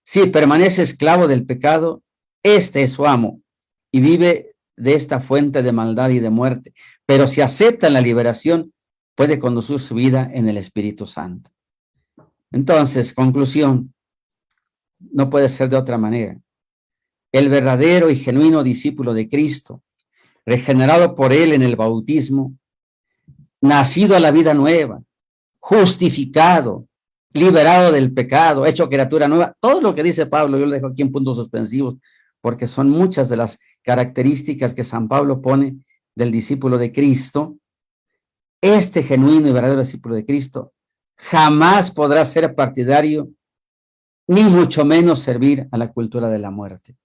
Speaker 2: Si permanece esclavo del pecado, este es su amo y vive de esta fuente de maldad y de muerte, pero si aceptan la liberación, puede conducir su vida en el Espíritu Santo. Entonces, conclusión, no puede ser de otra manera. El verdadero y genuino discípulo de Cristo, regenerado por Él en el bautismo, nacido a la vida nueva, justificado, liberado del pecado, hecho criatura nueva, todo lo que dice Pablo, yo lo dejo aquí en puntos suspensivos, porque son muchas de las características que San Pablo pone del discípulo de Cristo. Este genuino y verdadero discípulo de Cristo jamás podrá ser partidario, ni mucho menos servir a la cultura de la muerte.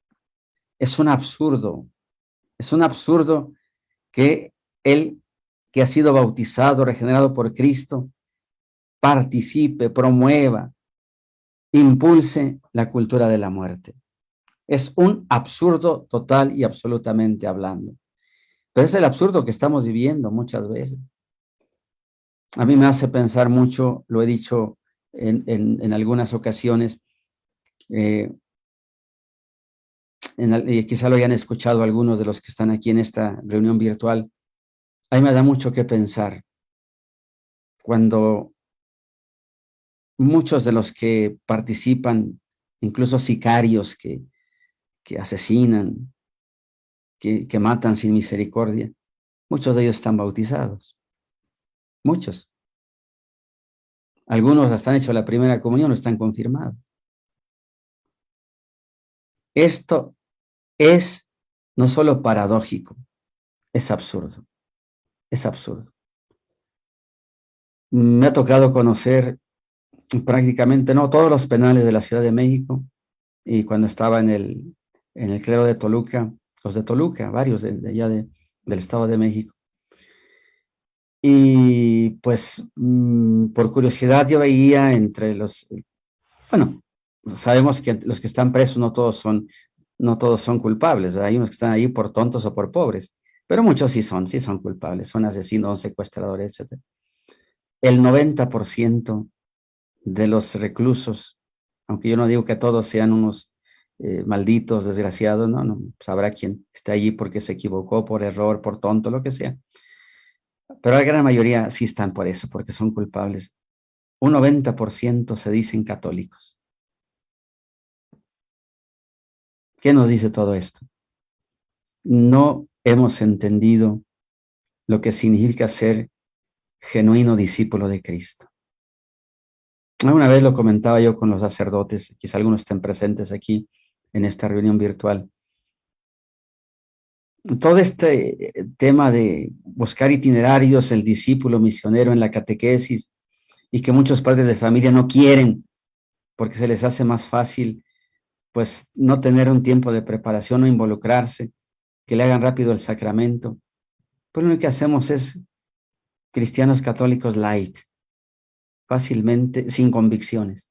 Speaker 2: Es un absurdo que él, que ha sido bautizado, regenerado por Cristo, participe, promueva, impulse la cultura de la muerte. Es un absurdo total y absolutamente hablando. Pero es el absurdo que estamos viviendo muchas veces. A mí me hace pensar mucho, lo he dicho en algunas ocasiones, quizá lo hayan escuchado algunos de los que están aquí en esta reunión virtual. A mí me da mucho que pensar cuando muchos de los que participan, incluso sicarios que asesinan, que matan sin misericordia, muchos de ellos están bautizados. Muchos. Algunos hasta han hecho la primera comunión, no están confirmados. Esto es no solo paradójico, es absurdo. Es absurdo. Me ha tocado conocer prácticamente, no, todos los penales de la Ciudad de México, y cuando estaba en el clero de Toluca, los de Toluca, varios de allá del Estado de México. Y pues por curiosidad yo veía entre los, bueno, sabemos que los que están presos no todos son culpables, ¿verdad? Hay unos que están ahí por tontos o por pobres, pero muchos sí son culpables, son asesinos, secuestradores, etc. El 90% de los reclusos, aunque yo no digo que todos sean unos malditos, desgraciados, no, sabrá quién está allí porque se equivocó, por error, por tonto, lo que sea. Pero la gran mayoría sí están por eso, porque son culpables. Un 90% se dicen católicos. ¿Qué nos dice todo esto? No hemos entendido lo que significa ser genuino discípulo de Cristo. Una vez lo comentaba yo con los sacerdotes, quizá algunos estén presentes aquí en esta reunión virtual. Todo este tema de buscar itinerarios, el discípulo misionero en la catequesis, y que muchos padres de familia no quieren porque se les hace más fácil pues no tener un tiempo de preparación o involucrarse, que le hagan rápido el sacramento. Pues lo que hacemos es cristianos católicos light, fácilmente, sin convicciones,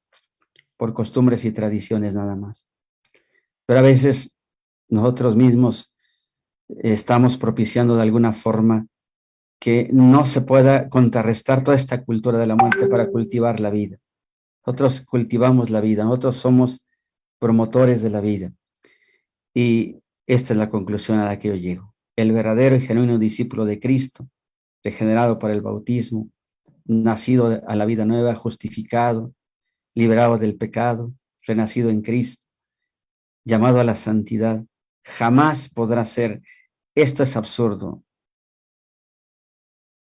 Speaker 2: por costumbres y tradiciones nada más. Pero a veces nosotros mismos estamos propiciando de alguna forma que no se pueda contrarrestar toda esta cultura de la muerte para cultivar la vida. Nosotros cultivamos la vida, nosotros somos promotores de la vida. Y esta es la conclusión a la que yo llego. El verdadero y genuino discípulo de Cristo, regenerado por el bautismo, nacido a la vida nueva, justificado, liberado del pecado, renacido en Cristo, llamado a la santidad, jamás podrá ser, esto es absurdo,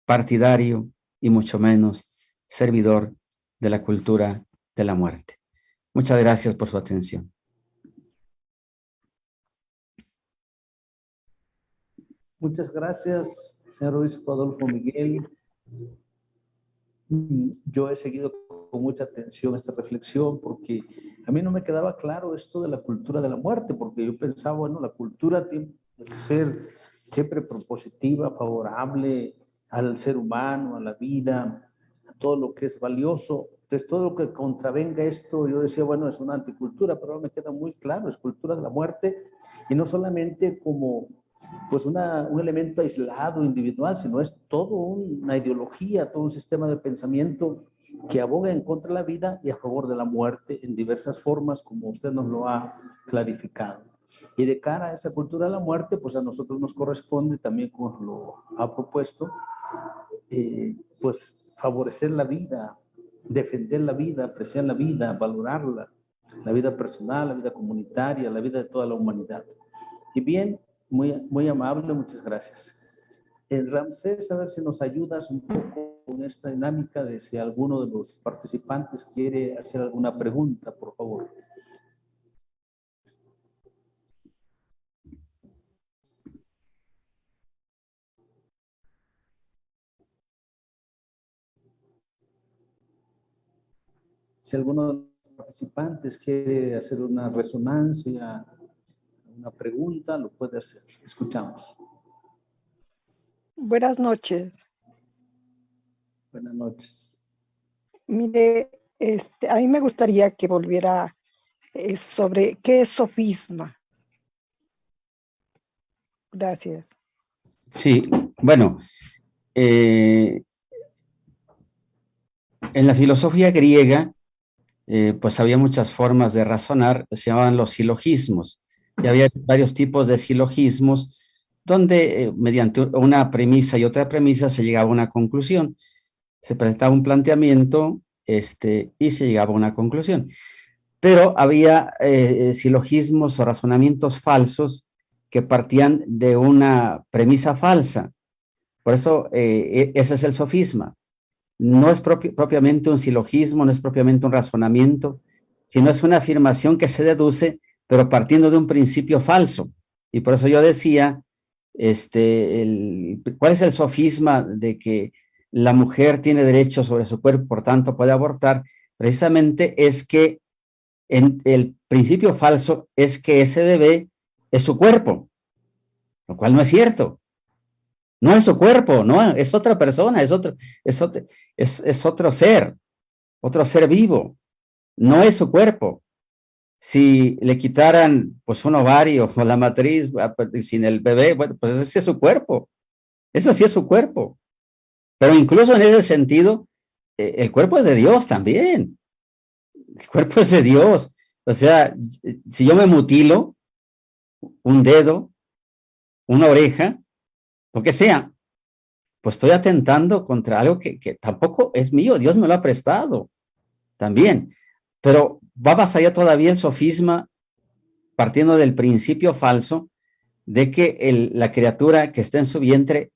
Speaker 2: partidario y mucho menos servidor de la cultura de la muerte. Muchas gracias por su atención.
Speaker 1: Muchas gracias, señor obispo Adolfo Miguel. Yo he seguido con mucha atención esta reflexión porque a mí no me quedaba claro esto de la cultura de la muerte, porque yo pensaba, bueno, la cultura tiene que ser siempre propositiva, favorable al ser humano, a la vida, a todo lo que es valioso. Entonces, todo lo que contravenga esto, yo decía, bueno, es una anticultura, pero ahora me queda muy claro, es cultura de la muerte, y no solamente como pues un elemento aislado, individual, sino es todo una ideología, todo un sistema de pensamiento que aboga en contra de la vida y a favor de la muerte en diversas formas, como usted nos lo ha clarificado. Y de cara a esa cultura de la muerte, pues a nosotros nos corresponde también, como lo ha propuesto, pues favorecer la vida, defender la vida, apreciar la vida, valorarla, la vida personal, la vida comunitaria, la vida de toda la humanidad. Y bien, muy amable, muchas gracias. Ramsés, a ver si nos ayudas un poco con esta dinámica de si alguno de los participantes quiere hacer alguna pregunta, por favor. Si alguno de los participantes quiere hacer una resonancia, una pregunta, lo puede hacer. Escuchamos.
Speaker 3: Buenas noches.
Speaker 1: Buenas noches.
Speaker 3: Mire, a mí me gustaría que volviera sobre qué es sofisma. Gracias.
Speaker 2: Sí, bueno, en la filosofía griega, pues había muchas formas de razonar, se llamaban los silogismos, y había varios tipos de silogismos donde mediante una premisa y otra premisa se llegaba a una conclusión. Se presentaba un planteamiento y se llegaba a una conclusión. Pero había silogismos o razonamientos falsos que partían de una premisa falsa. Por eso ese es el sofisma. No es propiamente un silogismo, no es propiamente un razonamiento, sino es una afirmación que se deduce, pero partiendo de un principio falso. Y por eso yo decía, ¿cuál es el sofisma de que la mujer tiene derecho sobre su cuerpo, por tanto puede abortar? Precisamente es que el principio falso es que ese bebé es su cuerpo, lo cual no es cierto. No es su cuerpo, no, es otra persona, es otro ser vivo, no es su cuerpo. Si le quitaran pues un ovario o la matriz sin el bebé, bueno, pues ese es su cuerpo, eso sí es su cuerpo. Pero incluso en ese sentido, el cuerpo es de Dios también, el cuerpo es de Dios. O sea, si yo me mutilo un dedo, una oreja, lo que sea, pues estoy atentando contra algo que tampoco es mío, Dios me lo ha prestado también. Pero va más allá todavía el sofisma, partiendo del principio falso de que la criatura que está en su vientre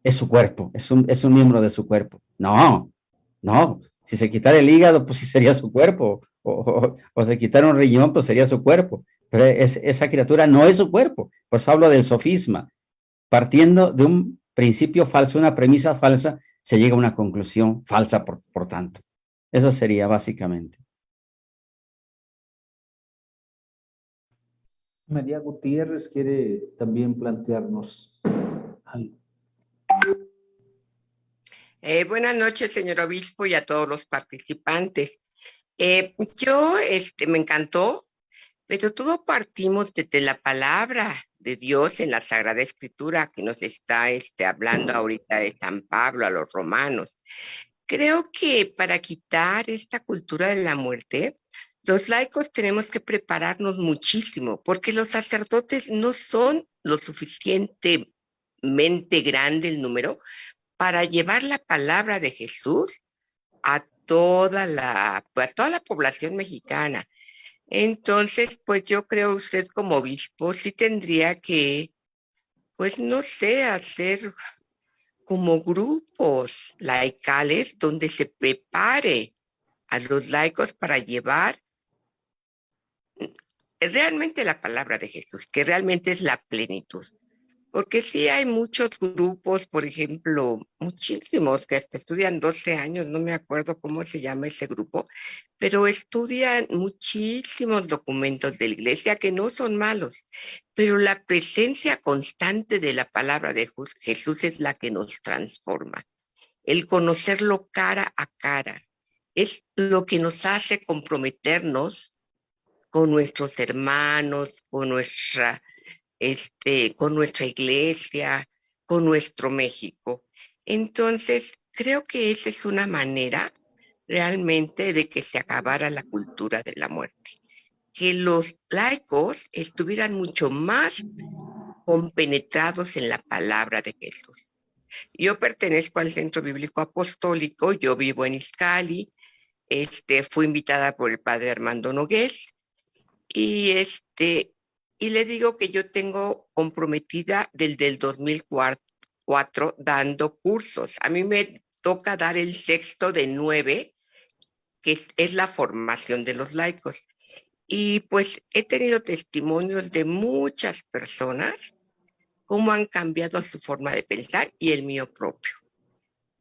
Speaker 2: es su cuerpo, es un miembro de su cuerpo. No, no, si se quitara el hígado, pues sí sería su cuerpo, o se quitara un riñón, pues sería su cuerpo, pero esa criatura no es su cuerpo. Por eso hablo del sofisma. Partiendo de un principio falso, una premisa falsa, se llega a una conclusión falsa, por tanto. Eso sería básicamente.
Speaker 1: María Gutiérrez quiere también plantearnos algo.
Speaker 4: Buenas noches, señor obispo, y a todos los participantes. Yo, me encantó, pero todo partimos desde la palabra de Dios en la Sagrada Escritura que nos está hablando ahorita de San Pablo a los romanos. Creo que para quitar esta cultura de la muerte, los laicos tenemos que prepararnos muchísimo, porque los sacerdotes no son lo suficientemente grande el número para llevar la palabra de Jesús a a toda la población mexicana. Entonces, pues yo creo usted como obispo sí tendría que, pues no sé, hacer como grupos laicales donde se prepare a los laicos para llevar realmente la palabra de Jesús, que realmente es la plenitud. Porque sí hay muchos grupos, por ejemplo, muchísimos que hasta estudian 12 años, no me acuerdo cómo se llama ese grupo, pero estudian muchísimos documentos de la iglesia que no son malos, pero la presencia constante de la palabra de Jesús es la que nos transforma. El conocerlo cara a cara es lo que nos hace comprometernos con nuestros hermanos, con nuestra iglesia, con nuestro México. Entonces, creo que esa es una manera realmente de que se acabara la cultura de la muerte. que los laicos estuvieran mucho más compenetrados en la palabra de Jesús. Yo pertenezco al Centro Bíblico Apostólico, yo vivo en Izcalli, fui invitada por el padre Armando Nogués y le digo que yo tengo comprometida desde el 2004 dando cursos. A mí me toca dar el 6º de 9, que es la formación de los laicos. Y pues he tenido testimonios de muchas personas cómo han cambiado su forma de pensar y el mío propio.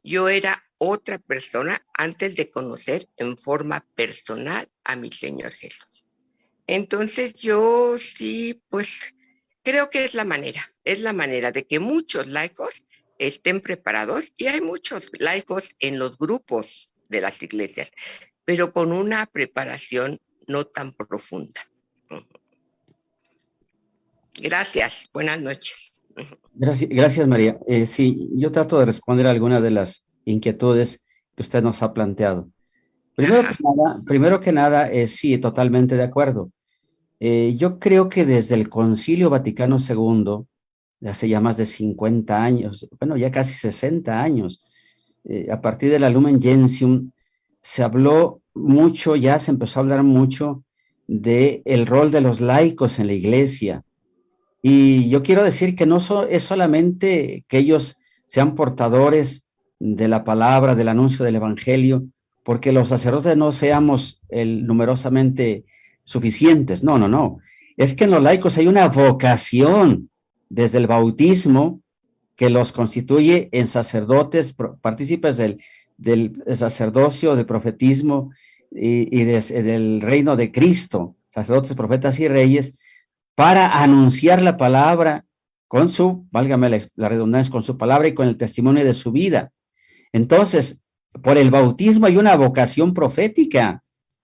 Speaker 4: Yo era otra persona antes de conocer en forma personal a mi Señor Jesús. Entonces yo sí, pues creo que es la manera de que muchos laicos estén preparados, y hay muchos laicos en los grupos de las iglesias, pero con una preparación no tan profunda. Gracias, buenas noches.
Speaker 2: Gracias, María. Sí, yo trato de responder a algunas de las inquietudes que usted nos ha planteado. Primero que nada, sí, totalmente de acuerdo. Yo creo que desde el Concilio Vaticano II, de hace ya más de 50 años, bueno, ya casi 60 años, a partir de la Lumen Gentium, se habló mucho, ya se empezó a hablar mucho de el rol de los laicos en la iglesia. Y yo quiero decir que no es solamente que ellos sean portadores de la palabra, del anuncio del evangelio, porque los sacerdotes no seamos numerosamente suficientes. No, no, no. Es que en los laicos hay una vocación desde el bautismo que los constituye en sacerdotes, partícipes del sacerdocio, del profetismo y del reino de Cristo, sacerdotes, profetas y reyes, para anunciar la palabra con válgame la redundancia, con su palabra y con el testimonio de su vida. Entonces, por el bautismo hay una vocación profética,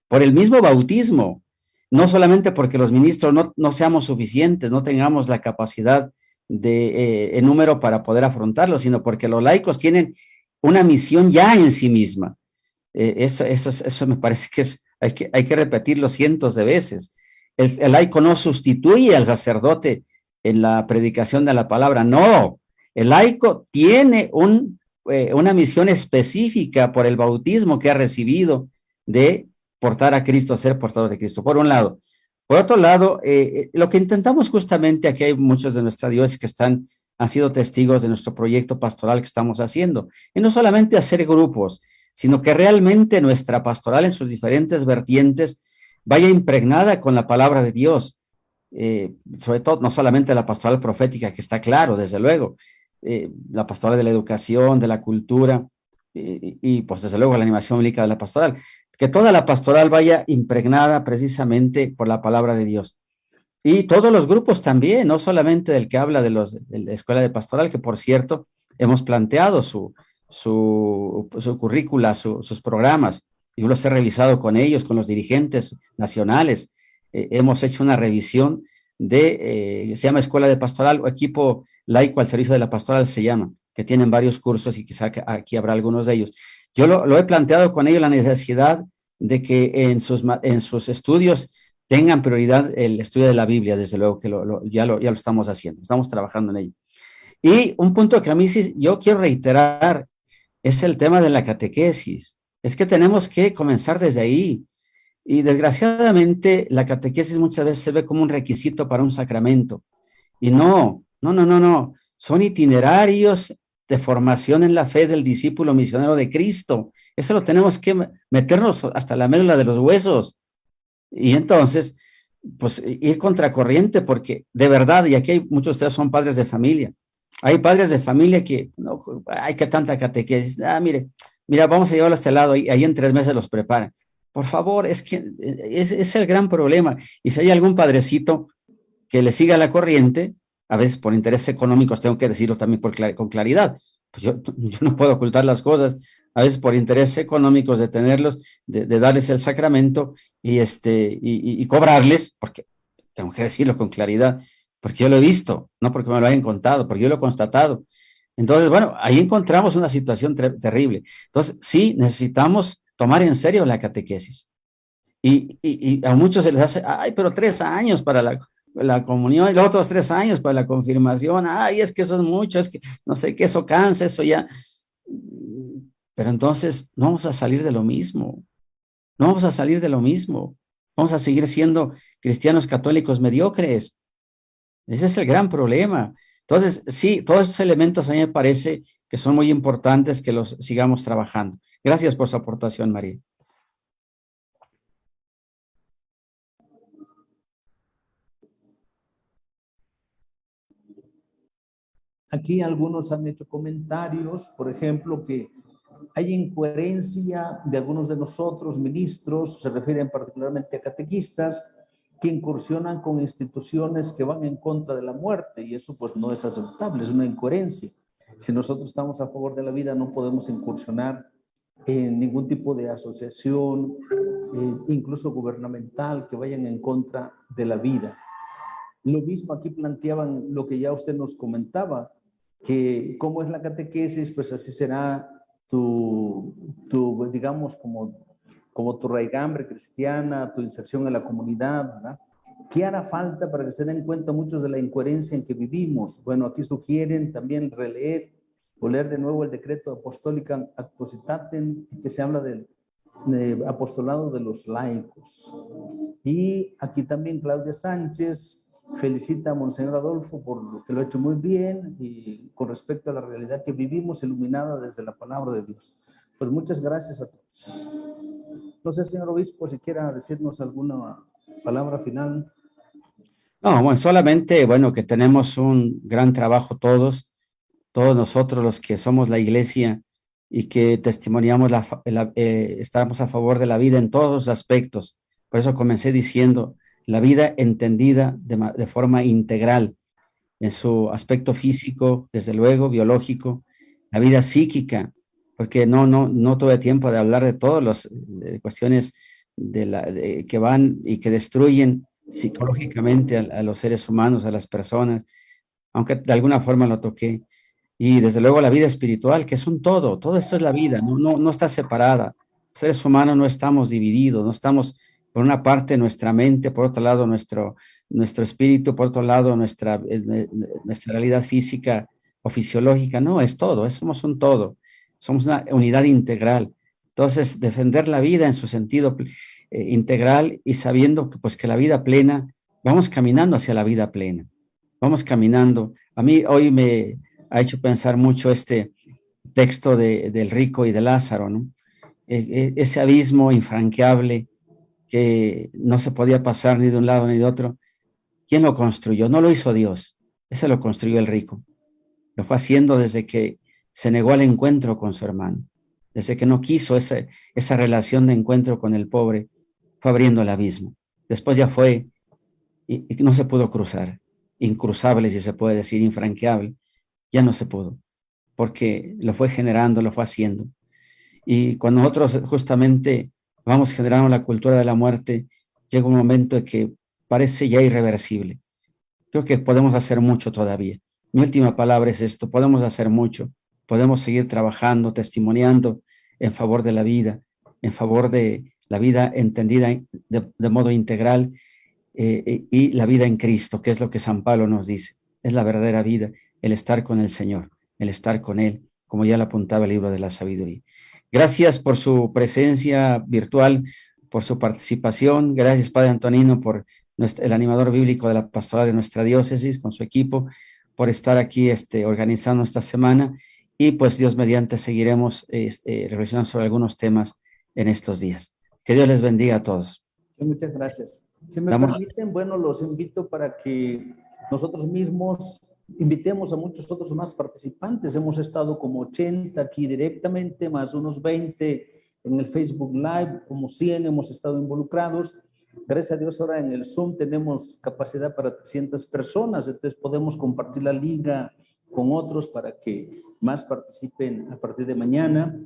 Speaker 2: por el mismo bautismo, no solamente porque los ministros no seamos suficientes, no tengamos la capacidad en número para poder afrontarlo, sino porque los laicos tienen una misión ya en sí misma. Eso me parece que hay que repetirlo cientos de veces. El laico no sustituye al sacerdote en la predicación de la palabra, no. El laico tiene una misión específica por el bautismo que ha recibido de portar a Cristo, ser portador de Cristo, por un lado. Por otro lado, lo que intentamos justamente, aquí hay muchos de nuestra diócesis que han sido testigos de nuestro proyecto pastoral que estamos haciendo, y no solamente hacer grupos, sino que realmente nuestra pastoral en sus diferentes vertientes vaya impregnada con la palabra de Dios, sobre todo, no solamente la pastoral profética, que está claro, desde luego, la pastoral de la educación, de la cultura, y pues desde luego la animación bíblica de la pastoral, que toda la pastoral vaya impregnada precisamente por la palabra de Dios. Y todos los grupos también, no solamente del que habla de la escuela de pastoral, que por cierto, hemos planteado su currícula, sus programas. Yo los he revisado con ellos, con los dirigentes nacionales. Hemos hecho una revisión se llama Escuela de Pastoral o Equipo Laico al Servicio de la Pastoral, se llama, que tienen varios cursos y quizá aquí habrá algunos de ellos. Yo lo he planteado con ellos la necesidad de que en sus estudios tengan prioridad el estudio de la Biblia, desde luego que ya lo estamos haciendo, estamos trabajando en ello. Y un punto que a mí sí yo quiero reiterar es el tema de la catequesis. Es que tenemos que comenzar desde ahí. Y desgraciadamente la catequesis muchas veces se ve como un requisito para un sacramento. Y no. Son itinerarios de formación en la fe del discípulo misionero de Cristo. Eso lo tenemos que meternos hasta la médula de los huesos. Y entonces, pues ir contracorriente, porque de verdad, y aquí hay muchos de ustedes son padres de familia, hay padres de familia que, no, hay que tanta catequesis, mira, vamos a llevarlo a este lado, y ahí en 3 meses los preparan. Por favor, es que es el gran problema. Y si hay algún padrecito que le siga la corriente, a veces por intereses económicos, tengo que decirlo también con claridad, pues yo no puedo ocultar las cosas, a veces por intereses económicos de tenerlos, de darles el sacramento y cobrarles, porque tengo que decirlo con claridad, porque yo lo he visto, no porque me lo hayan contado, porque yo lo he constatado. Entonces, bueno, ahí encontramos una situación terrible. Entonces, sí, necesitamos tomar en serio la catequesis. Y a muchos se les hace, ay, pero 3 años para la comunión y los otros 3 años para la confirmación. Ay, es que eso es mucho, es que no sé qué, eso cansa, eso ya. Pero entonces no vamos a salir de lo mismo. No vamos a salir de lo mismo. Vamos a seguir siendo cristianos católicos mediocres. Ese es el gran problema. Entonces, sí, todos esos elementos a mí me parece que son muy importantes que los sigamos trabajando. Gracias por su aportación, María.
Speaker 1: Aquí algunos han hecho comentarios, por ejemplo, que hay incoherencia de algunos de nosotros, ministros, se refieren particularmente a catequistas, que incursionan con instituciones que van en contra de la muerte, y eso pues no es aceptable, es una incoherencia. Si nosotros estamos a favor de la vida, no podemos incursionar en ningún tipo de asociación, incluso gubernamental, que vayan en contra de la vida. Lo mismo aquí planteaban lo que ya usted nos comentaba, que cómo es la catequesis, pues así será digamos, como tu raigambre cristiana, tu inserción en la comunidad, ¿verdad? ¿Qué hará falta para que se den cuenta muchos de la incoherencia en que vivimos? Bueno, aquí sugieren también releer o leer de nuevo el decreto apostólica ad positatem, que se habla del apostolado de los laicos. Y aquí también Claudia Sánchez felicita a Monseñor Adolfo por lo que lo ha hecho muy bien y con respecto a la realidad que vivimos iluminada desde la palabra de Dios. Pues muchas gracias a todos. No sé, señor obispo, si quiera decirnos alguna palabra final.
Speaker 2: No, bueno, solamente, bueno, que tenemos un gran trabajo todos nosotros los que somos la iglesia y que testimoniamos, estamos a favor de la vida en todos los aspectos. Por eso comencé diciendo, la vida entendida de forma integral, en su aspecto físico, desde luego, biológico, la vida psíquica, porque no tuve tiempo de hablar de todas las cuestiones que van y que destruyen psicológicamente a los seres humanos, a las personas, aunque de alguna forma lo toqué. Y desde luego la vida espiritual, que es un todo esto es la vida, no está separada. Los seres humanos no estamos divididos, no estamos, por una parte, nuestra mente, por otro lado, nuestro espíritu, por otro lado, nuestra realidad física o fisiológica. No, es todo, somos un todo, somos una unidad integral. Entonces, defender la vida en su sentido integral y sabiendo que, pues, que la vida plena, vamos caminando hacia la vida plena, vamos caminando. A mí hoy me ha hecho pensar mucho este texto del rico y de Lázaro, ¿no? Ese abismo infranqueable que no se podía pasar ni de un lado ni de otro. ¿Quién lo construyó? No lo hizo Dios, ese lo construyó el rico. Lo fue haciendo desde que se negó al encuentro con su hermano, desde que no quiso esa relación de encuentro con el pobre, fue abriendo el abismo. Después ya fue y no se pudo cruzar, incruzable si se puede decir, infranqueable, ya no se pudo, porque lo fue generando, lo fue haciendo. Y cuando nosotros justamente vamos generando la cultura de la muerte, llega un momento en que parece ya irreversible. Creo que podemos hacer mucho todavía. Mi última palabra es esto, podemos hacer mucho, podemos seguir trabajando, testimoniando en favor de la vida, en favor de la vida entendida de modo integral, y la vida en Cristo, que es lo que San Pablo nos dice, es la verdadera vida, el estar con el Señor, el estar con Él, como ya lo apuntaba el libro de la sabiduría. Gracias por su presencia virtual, por su participación. Gracias, Padre Antonino, por el animador bíblico de la pastoral de nuestra diócesis, con su equipo, por estar aquí organizando esta semana. Y pues Dios mediante seguiremos reflexionando sobre algunos temas en estos días. Que Dios les bendiga a todos.
Speaker 1: Sí, muchas gracias. Si me permiten, bueno, los invito para que nosotros mismos invitemos a muchos otros más participantes. Hemos estado como 80 aquí directamente, más unos 20 en el Facebook Live, como 100 hemos estado involucrados. Gracias a Dios ahora en el Zoom tenemos capacidad para 300 personas, entonces podemos compartir la liga con otros para que más participen a partir de mañana.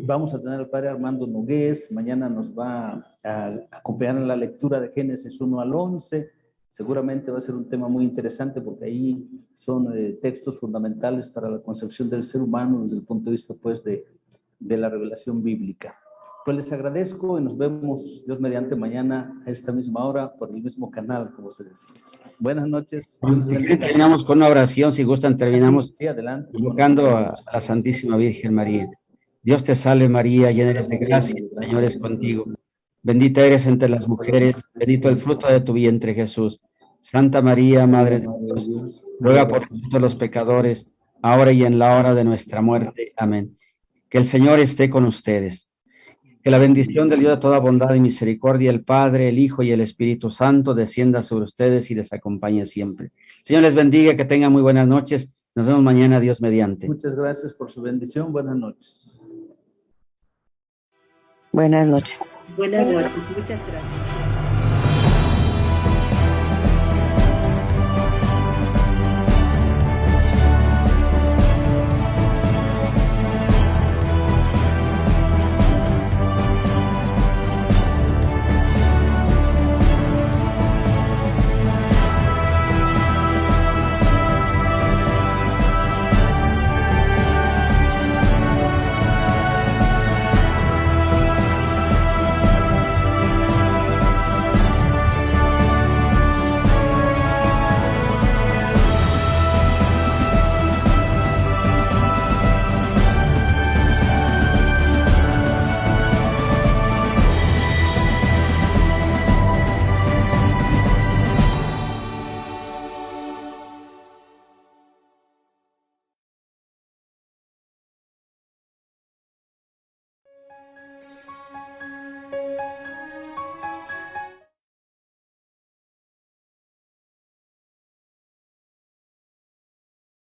Speaker 1: Vamos a tener al padre Armando Nogués, mañana nos va a acompañar en la lectura de Génesis 1 al 11, seguramente va a ser un tema muy interesante porque ahí son textos fundamentales para la concepción del ser humano desde el punto de vista pues de la revelación bíblica. Pues les agradezco y nos vemos, Dios mediante, mañana a esta misma hora por el mismo canal, como se dice. Buenas noches.
Speaker 2: Terminamos con una oración, si gustan, terminamos
Speaker 1: Sí, adelante.
Speaker 2: invocando a la Santísima Virgen María. Dios te salve María, llena eres de gracia, el Señor es contigo. Bendita eres entre las mujeres, bendito el fruto de tu vientre Jesús. Santa María, Madre de Dios, ruega por nosotros los pecadores, ahora y en la hora de nuestra muerte. Amén. Que el Señor esté con ustedes. Que la bendición del Dios de toda bondad y misericordia, el Padre, el Hijo y el Espíritu Santo descienda sobre ustedes y les acompañe siempre. Señor les bendiga, que tengan muy buenas noches. Nos vemos mañana, Dios mediante.
Speaker 1: Muchas gracias por su bendición. Buenas noches.
Speaker 5: Buenas noches.
Speaker 6: Buenas noches, muchas gracias.